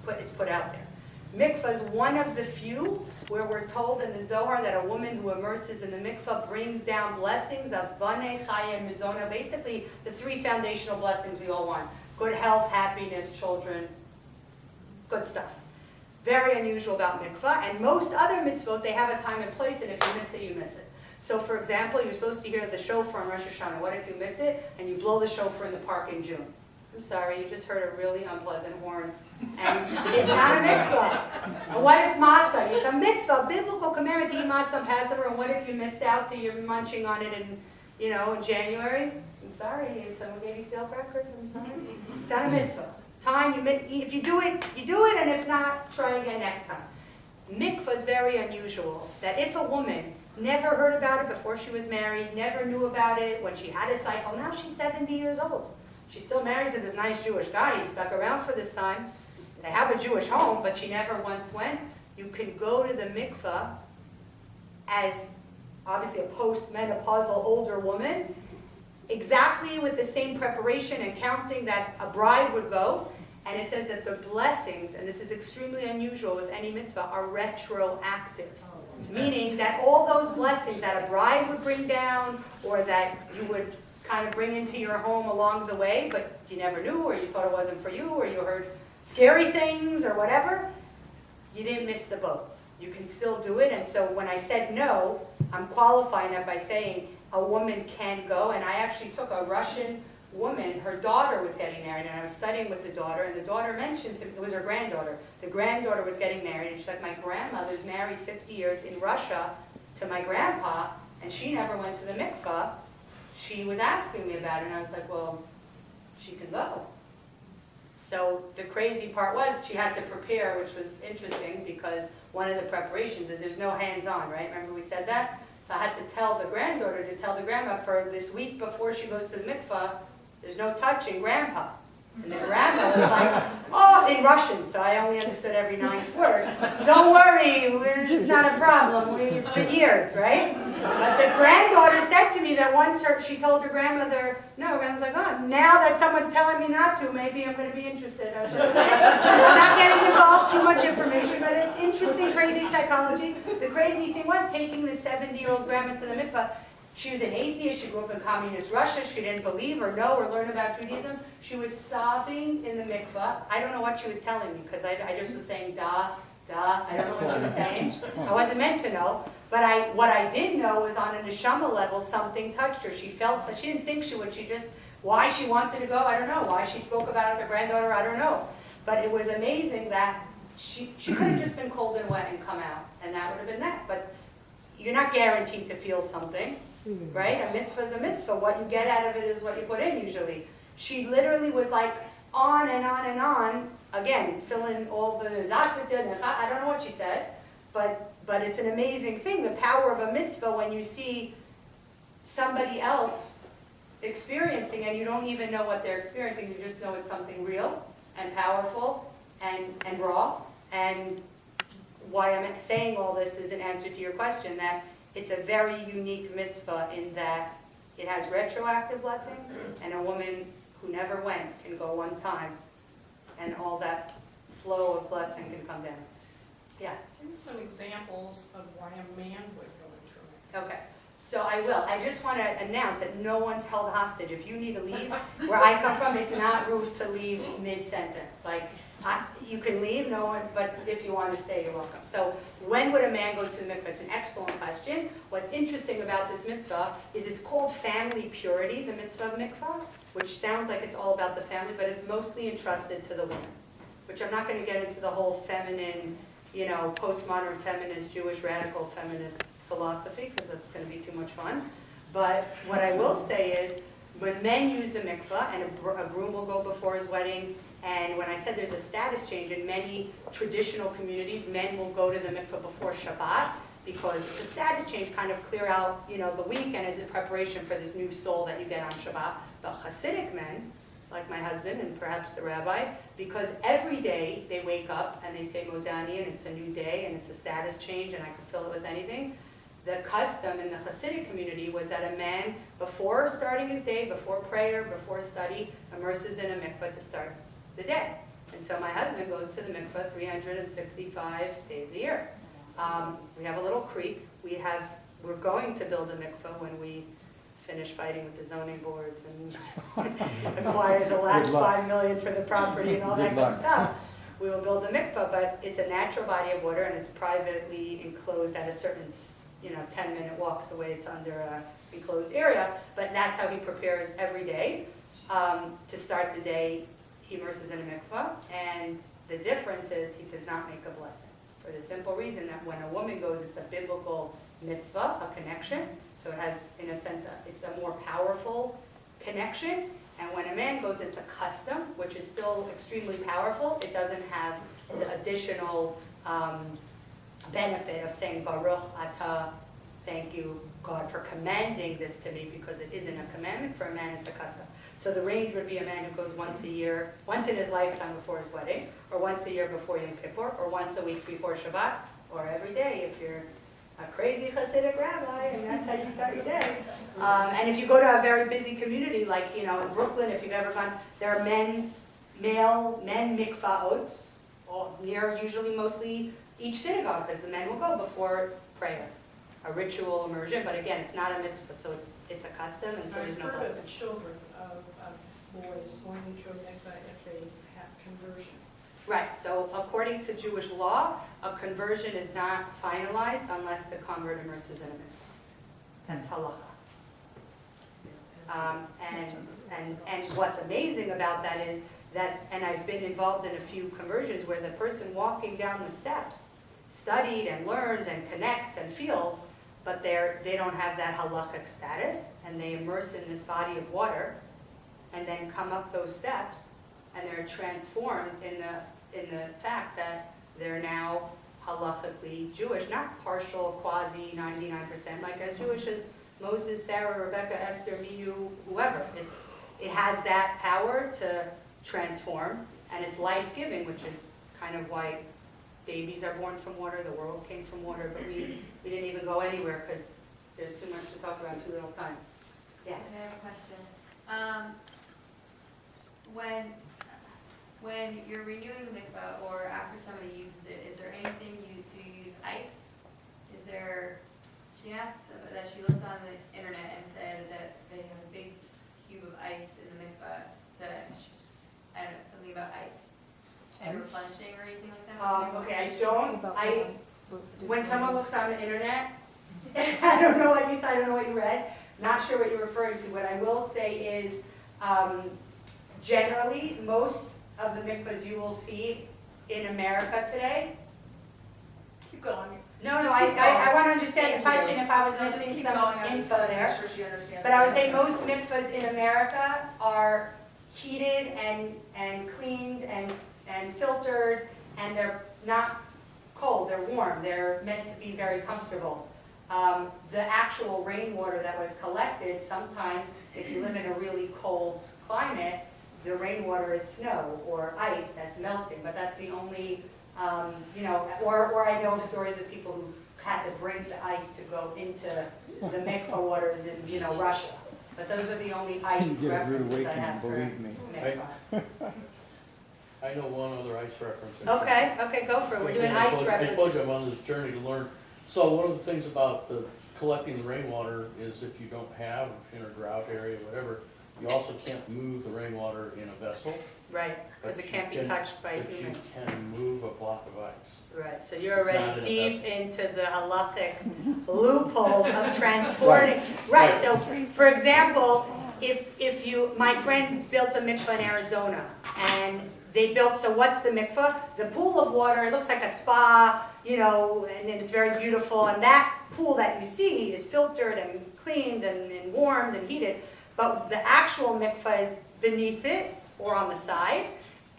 it's put out there. Mikvah is one of the few where we're told in the Zohar that a woman who immerses in the mikvah brings down blessings of Banei, Chaya, and Mizona, basically the three foundational blessings we all want. Good health, happiness, children, good stuff. Very unusual about mikvah, and most other mitzvot, they have a time and place, and if you miss it, you miss it. So for example, you're supposed to hear the shofar on Rosh Hashanah. What if you miss it, and you blow the shofar in the park in June? I'm sorry, you just heard a really unpleasant horn, and it's not a mitzvah. And what if matzah? It's a mitzvah, biblical commandment to eat matzah on Passover, and what if you missed out, so you're munching on it in January? I'm sorry, someone gave you stale crackers, I'm sorry. It's not a mitzvah. If you do it, you do it, and if not, try again next time. Mikvah is very unusual, that if a woman never heard about it before she was married, never knew about it when she had a cycle, now she's 70 years old. She's still married to this nice Jewish guy, he stuck around for this time. They have a Jewish home, but she never once went. You can go to the mikvah as obviously a post-menopausal older woman, exactly with the same preparation and counting that a bride would go. And it says that the blessings, and this is extremely unusual with any mitzvah, are retroactive. Meaning that all those blessings that a bride would bring down, or that you would kind of bring into your home along the way, but you never knew, or you thought it wasn't for you, or you heard scary things, or whatever, you didn't miss the boat. You can still do it. And so when I said no, I'm qualifying that by saying a woman can go. And I actually took a Russian woman, her daughter was getting married, and I was studying with the daughter, and the daughter mentioned, it was her granddaughter. The granddaughter was getting married, and she's like, my grandmother's married 50 years in Russia to my grandpa, and she never went to the mikvah. She was asking me about it, and I was like, well, she can go. So the crazy part was she had to prepare, which was interesting, because one of the preparations is there's no hands-on, right? Remember we said that? So I had to tell the granddaughter to tell the grandma for this week before she goes to the mikvah, there's no touching grandpa. And the grandma was like, oh, in Russian, so I only understood every 9th word. Don't worry, it's not a problem. It's been years, right? But the granddaughter said to me that once she told her grandmother, no, her grandmother's like, oh, now that someone's telling me not to, maybe I'm going to be interested. I was like, I'm not getting involved, too much information, but it's interesting, crazy psychology. The crazy thing was taking the 70-year-old grandma to the mikvah. She was an atheist, she grew up in communist Russia, she didn't believe or know or learn about Judaism. She was sobbing in the mikvah. I don't know what she was telling me, because I just was saying, da, I don't know what she was saying. I wasn't meant to know. But what I did know was on a neshama level, something touched her. She felt, she didn't think she would, why she wanted to go, I don't know. Why she spoke about it with her granddaughter, I don't know. But it was amazing that she could have just been cold and wet and come out, and that would have been that. But you're not guaranteed to feel something. Right? A mitzvah is a mitzvah. What you get out of it is what you put in usually. She literally was like on and on and on again, fill in all the Zatzvita, and I don't know what she said, but it's an amazing thing, the power of a mitzvah when you see somebody else experiencing and you don't even know what they're experiencing, you just know it's something real and powerful and raw. And why I'm saying all this is an answer to your question, that it's a very unique mitzvah in that it has retroactive blessings, and a woman who never went can go one time, and all that flow of blessing can come down. Yeah, Give me some examples of why a man would go into it. okay. So I will. I just want to announce that no one's held hostage. If you need to leave, where I come from, it's not rude to leave mid-sentence. Like, you can leave, no one, but if you want to stay, you're welcome. So when would a man go to the mikvah? It's an excellent question. What's interesting about this mitzvah is it's called family purity, the mitzvah of mikvah, which sounds like it's all about the family, but it's mostly entrusted to the women, which I'm not going to get into the whole feminine, postmodern feminist, Jewish radical feminist philosophy, because that's going to be too much fun. But what I will say is, when men use the mikvah, and a groom will go before his wedding, and when I said there's a status change in many traditional communities, men will go to the mikvah before Shabbat, because it's a status change, kind of clear out, the week, and as a preparation for this new soul that you get on Shabbat. But Hasidic men, like my husband and perhaps the rabbi, because every day they wake up and they say Modani, and it's a new day, and it's a status change, and I can fill it with anything. The custom in the Hasidic community was that a man, before starting his day, before prayer, before study, immerses in a mikvah to start the day. And so my husband goes to the mikvah 365 days a year. We have a little creek. We're going to build a mikvah when we finish fighting with the zoning boards and acquire the last $5 million for the property and all that good stuff. We will build a mikvah, but it's a natural body of water, and it's privately enclosed at a certain 10-minute walks away. It's under a enclosed area, but that's how he prepares every day. To start the day, he immerses in a mikvah, and the difference is he does not make a blessing, for the simple reason that when a woman goes, it's a biblical mitzvah, a connection, so it has, in a sense, it's a more powerful connection, and when a man goes, it's a custom, which is still extremely powerful. It doesn't have the additional benefit of saying Baruch Atah, thank you God for commanding this to me, because it isn't a commandment. For a man, it's a custom. So the range would be a man who goes once a year, once in his lifetime before his wedding, or once a year before Yom Kippur, or once a week before Shabbat, or every day if you're a crazy Hasidic rabbi, and that's how you start your day. And if you go to a very busy community, like in Brooklyn, if you've ever gone, there are male mikvaot, near usually mostly each synagogue, because the men will go before prayer, a ritual immersion. But again, it's not a mitzvah, so it's a custom, and so there's no I've heard blessing. of children of boys going into a mikvah if they have conversion. Right, so according to Jewish law, a conversion is not finalized unless the convert immerses in a mikvah. That's halacha. And what's amazing about that is that, and I've been involved in a few conversions where the person walking down the steps studied and learned and connects and feels, but they don't have that halachic status, and they immerse in this body of water and then come up those steps, and they're transformed in the fact that they're now halachically Jewish, not partial, quasi, 99%, like as Jewish as Moses, Sarah, Rebecca, Esther, me, you, whoever. It has that power to transform, and it's life-giving, which is kind of why babies are born from water, the world came from water, but we didn't even go anywhere because there's too much to talk about in too little time. Yeah. I have a question. When you're renewing the mikvah, or after somebody uses it, is there anything do you use ice? She asks that she looked on the internet and said that they have a big cube of ice in the mikvah I don't know, something about ice and replenishing or anything like that? Okay, when someone looks on the internet, I don't know what you said, I don't know what you read, not sure what you're referring to. What I will say is, generally, most of the mikvahs you will see in America today. Keep going. No, I want to understand the question if I was missing some info there. Sure she understands. But I would say most mikvahs in America are heated and cleaned and and filtered, and they're not cold, they're warm, they're meant to be very comfortable. The actual rainwater that was collected, sometimes if you live in a really cold climate, the rainwater is snow or ice that's melting, but that's the only, or I know of stories of people who had to break the ice to go into the mikvah waters in, Russia. But those are the only ice You get a rude references I awakening, have for believe me. mikvah. I know one other ice reference. Okay, go for it. We're doing Again, I ice told references. you I'm on this journey to learn. So one of the things about the collecting the rainwater is if you don't have, if you're in a drought area, whatever, you also can't move the rainwater in a vessel. Right, because it but can't be you can- touched by But you human. can move a block of ice. Right, so you're It's not already in a deep into the halachic loopholes of transporting. Right, Right. so for example, my friend built a mikvah in Arizona, and they built, so what's the mikvah? The pool of water, it looks like a spa, and it's very beautiful, and that pool that you see is filtered and cleaned and warmed and heated, but the actual mikvah is beneath it or on the side,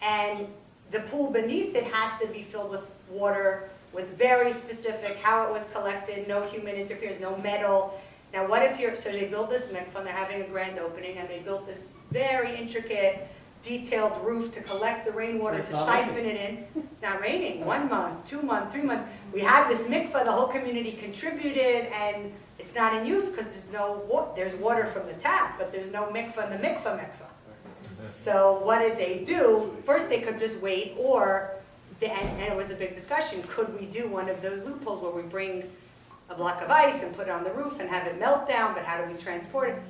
and the pool beneath it has to be filled with water with very specific how it was collected, no human interference, no metal. Now what if so they built this mikvah, and they're having a grand opening, and they built this very intricate, detailed roof to collect the rainwater, It's to not siphon raining. it in. Not raining, 1 month, 2 months, 3 months. We have this mikvah, the whole community contributed, and it's not in use because there's water from the tap, but there's no mikvah in the mikvah. So what did they do? First, they could just wait, and it was a big discussion, could we do one of those loopholes where we bring a block of ice and put it on the roof and have it melt down, but how do we transport it?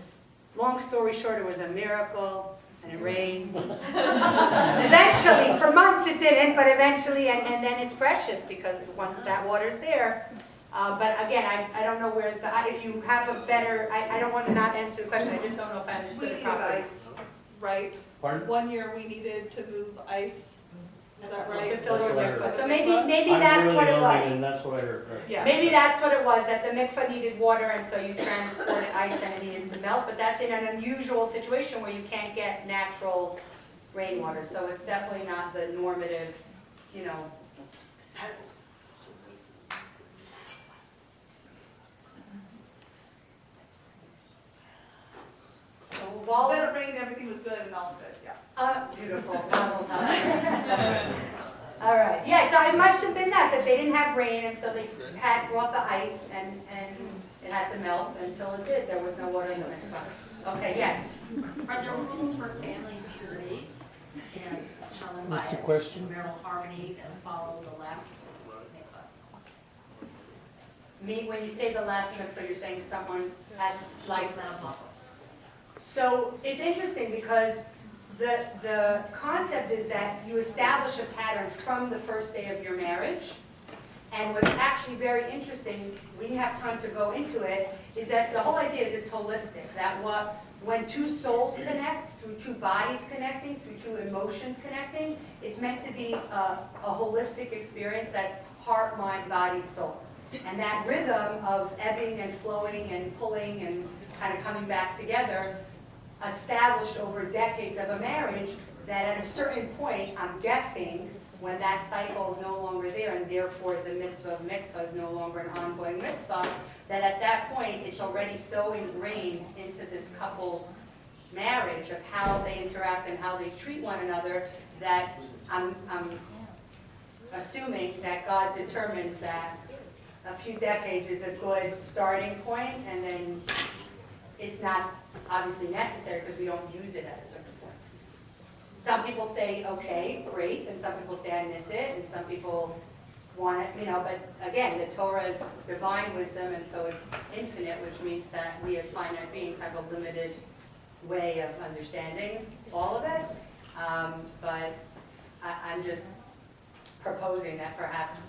Long story short, it was a miracle, and it rained. Eventually, for months it didn't, but eventually, and then it's precious, because once that water's there. But again, I don't know if you have a better, I don't want to not answer the question, I just don't know if I We understood it needed properly. ice, right? Pardon? 1 year we needed to move ice, is that right? To fill That's your what I mikvah. heard. So maybe that's what it was. And that's what I heard, right. Yeah. Maybe that's what it was, that the mikvah needed water, and so you transported ice and it needed to melt, but that's in an unusual situation where you can't get natural rainwater, so it's definitely not the normative, So while When it rained, everything was good and all good, yeah. beautiful, mazel tov. All right, yeah, so it must have been that they didn't have rain, and so they brought the ice, and it had to melt until it did. There was no water in the mikvah. Okay, yes. Are there rules for family purity and shalom What's the bayit, question? marital harmony that follow the last mikvah? When you say the last mikvah, you're saying someone had like. Postmenopausal. So it's interesting because the concept is that you establish a pattern from the first day of your marriage. And what's actually very interesting, we didn't have time to go into it, is that the whole idea is it's holistic. That when two souls connect, through two bodies connecting, through two emotions connecting, it's meant to be a holistic experience that's heart, mind, body, soul. And that rhythm of ebbing and flowing and pulling and kind of coming back together, established over decades of a marriage, that at a certain point, I'm guessing, when that cycle is no longer there, and therefore the mitzvah of mikvah is no longer an ongoing mitzvah, that at that point, it's already so ingrained into this couple's marriage of how they interact and how they treat one another, that I'm assuming that God determines that a few decades is a good starting point, and then it's not obviously necessary because we don't use it at a certain point. Some people say, okay, great, and some people say I miss it, and some people want it, but again, the Torah is divine wisdom, and so it's infinite, which means that we as finite beings have a limited way of understanding all of it. But I'm just proposing that perhaps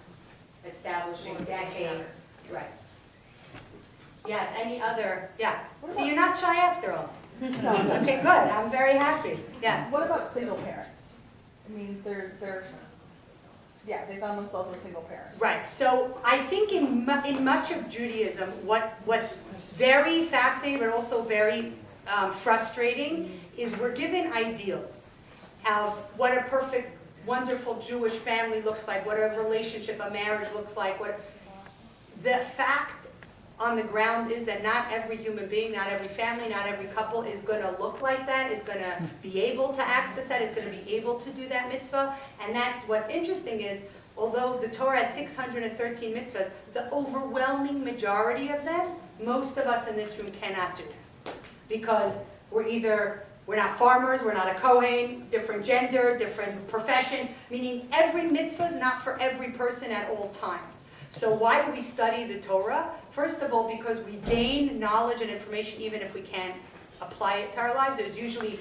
establishing decades, right. Yes, any other, yeah. See, you're not shy after all. Okay, good, I'm very happy, yeah. What about single parents? I mean, they're they found themselves as single parents. Right, so I think in much of Judaism, what's very fascinating but also very frustrating is we're given ideals of what a perfect wonderful Jewish family looks like, what a relationship, a marriage looks like, what the fact on the ground is that not every human being, not every family, not every couple is going to look like that, is going to be able to access that, is going to be able to do that mitzvah. And that's what's interesting is, although the Torah has 613 mitzvahs, the overwhelming majority of them, most of us in this room cannot do. Because we're not farmers, we're not a Kohen, different gender, different profession, meaning every mitzvah is not for every person at all times. So why do we study the Torah? First of all, because we gain knowledge and information even if we can't apply it to our lives. There's usually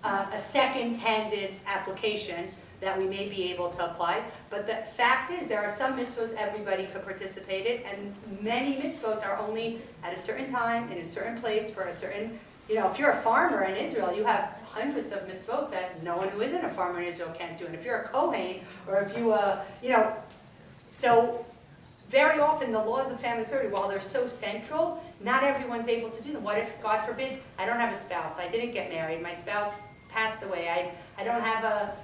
a second-handed application that we may be able to apply. But the fact is, there are some mitzvahs everybody could participate in, and many mitzvot are only at a certain time, in a certain place, for a certain, if you're a farmer in Israel, you have hundreds of mitzvot that no one who isn't a farmer in Israel can't do. And if you're a Kohen, or if you, so very often the laws of family purity, while they're so central, not everyone's able to do them. What if, God forbid, I don't have a spouse, I didn't get married, my spouse passed away, I don't have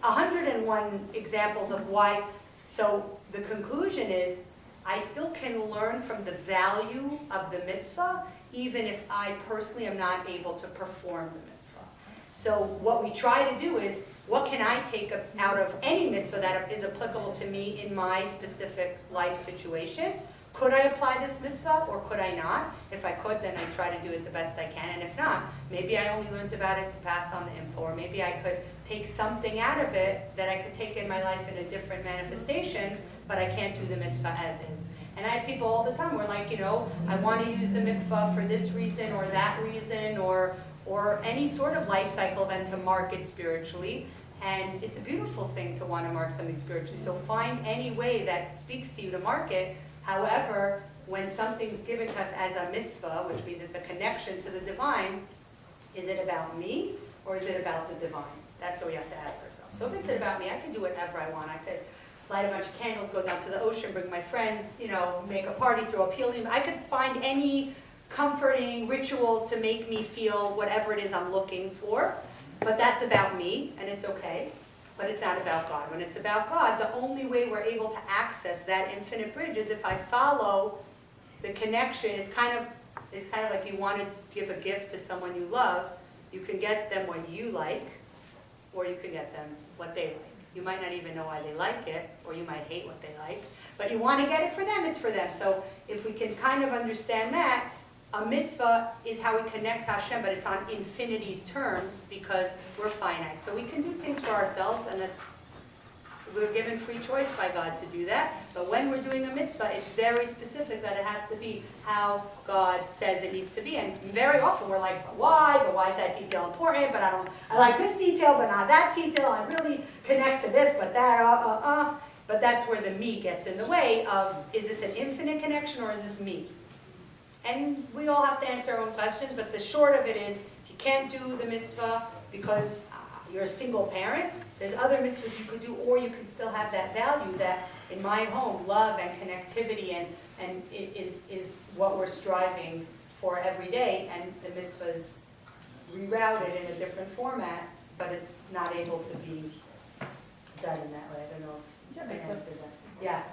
101 examples of why. So the conclusion is, I still can learn from the value of the mitzvah, even if I personally am not able to perform the mitzvah. So what we try to do is, what can I take out of any mitzvah that is applicable to me in my specific life situation? Could I apply this mitzvah or could I not? If I could, then I try to do it the best I can. And if not, maybe I only learned about it to pass on the info, or maybe I could take something out of it that I could take in my life in a different manifestation, but I can't do the mitzvah as is. And I have people all the time who are like, I want to use the mikvah for this reason or that reason, or any sort of life cycle event to mark it spiritually. And it's a beautiful thing to want to mark something spiritually. So find any way that speaks to you to mark it. However, when something's given to us as a mitzvah, which means it's a connection to the divine, is it about me or is it about the divine? That's what we have to ask ourselves. So if it's about me, I can do whatever I want. I could light a bunch of candles, go down to the ocean, bring my friends, make a party, throw a helium. I could find any comforting rituals to make me feel whatever it is I'm looking for. But that's about me, and it's okay. But it's not about God. When it's about God, the only way we're able to access that infinite bridge is if I follow the connection. It's kind of like you want to give a gift to someone you love. You can get them what you like, or you can get them what they like. You might not even know why they like it, or you might hate what they like. But you want to get it for them, it's for them. So if we can kind of understand that, a mitzvah is how we connect to Hashem, but it's on infinity's terms because we're finite. So we can do things for ourselves, and we're given free choice by God to do that. But when we're doing a mitzvah, it's very specific that it has to be how God says it needs to be. And very often we're like, but why? But why is that detail important? But I like this detail, but not that detail. I really connect to this, but that, But that's where the me gets in the way of, is this an infinite connection or is this me? And we all have to answer our own questions, but the short of it is, if you can't do the mitzvah because you're a single parent, there's other mitzvahs you could do, or you can still have that value that in my home, love and connectivity and it is what we're striving for every day, and the mitzvah is rerouted in a different format, but it's not able to be done in that way. I don't know if That I makes sense. answered that. Yeah.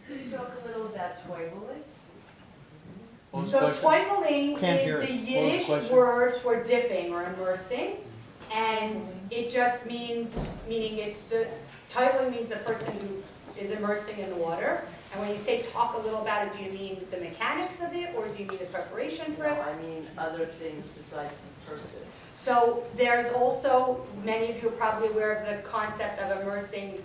Could you talk a little about toiveling? What was So the question? toiveling Can't is hear the it. Yiddish question? word for dipping or immersing, and it just means, toiveling means the person who is immersing in the water. And when you say talk a little about it, do you mean the mechanics of it, or do you mean the preparation for No, it? I mean other things besides the person. So there's also, many of you are probably aware of the concept of immersing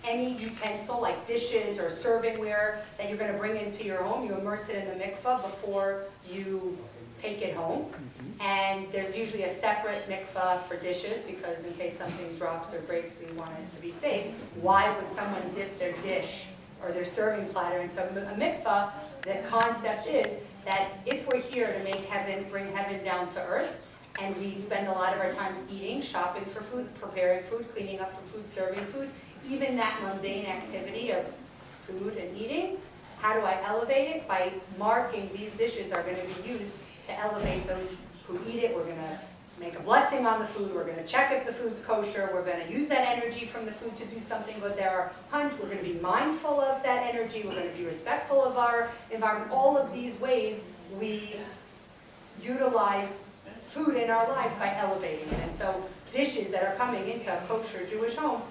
any utensil like dishes or servingware that you're going to bring into your home. You immerse it in the mikvah before you take it home. And there's usually a separate mikvah for dishes because in case something drops or breaks, we want it to be safe. Why would someone dip their dish or their serving platter into a mikvah? The concept is that if we're here to make heaven, bring heaven down to earth, and we spend a lot of our times eating, shopping for food, preparing food, cleaning up for food, serving food, even that mundane activity of food and eating, how do I elevate it? By marking these dishes are going to be used to elevate those who eat it. We're going to make a blessing on the food, we're gonna check if the food's kosher, we're gonna use that energy from the food to do something with our hunch, we're gonna be mindful of that energy, we're gonna be respectful of our environment. All of these ways we utilize food in our lives by elevating it. And so dishes that are coming into a kosher Jewish home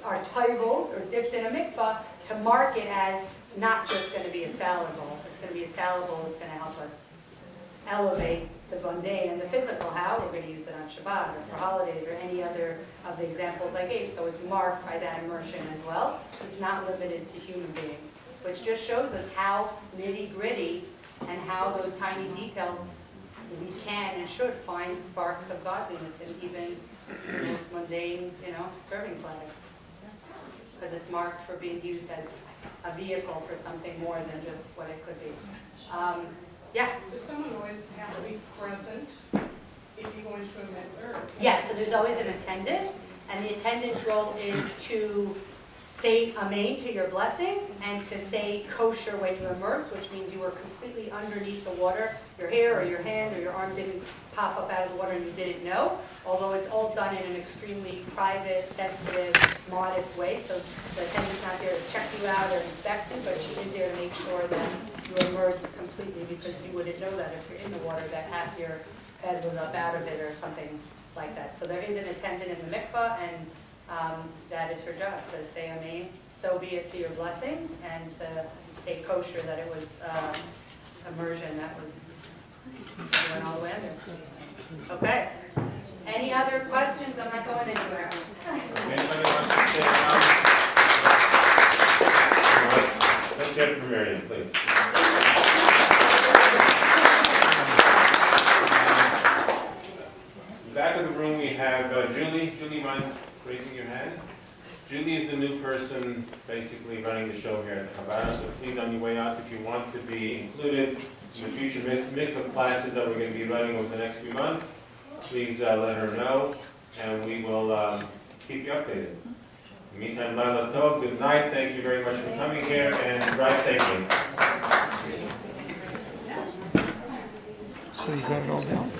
are titled or dipped in a mikvah to mark it as it's not just going to be a salad bowl. It's going to be a salad bowl that's going to help us elevate the mundane and the physical. How? We're going to use it on Shabbat or for holidays or any other of the examples I gave. So it's marked by that immersion as well. It's not limited to human beings, which just shows us how nitty-gritty and how those tiny details we can and should find sparks of godliness in even the most mundane, serving platter. Because it's marked for being used as a vehicle for something more than just what it could be. Yeah? Does someone always have to be present if you go into a mikvah? Yeah, so there's always an attendant, and the attendant's role is to say amen to your blessing and to say kosher when you immerse, which means you were completely underneath the water. Your hair or your hand or your arm didn't pop up out of the water and you didn't know, although it's all done in an extremely private, sensitive, modest way. So the attendant's not there to check you out or inspect you, but she is there to make sure that you immerse completely, because you wouldn't know that if you're in the water that half your head was up out of it or something like that. So there is an attendant in the mikvah, and that is her job, to say amen, so be it to your blessings, and to say kosher, that it was immersion that was going all the way under. Okay. Any other questions? I'm not going anywhere. Anybody wants to say let's hear it from Miriam, please. Back of the room we have Julie. Julie, mind raising your hand? Julie is the new person basically running the show here at the Chabad, so please, on your way out, if you want to be included in the future mikvah classes that we're going to be running over the next few months, please let her know, and we will keep you updated. In the meantime, Laila Tov, good night, thank you very much for coming here, and drive safely. So you got it all down?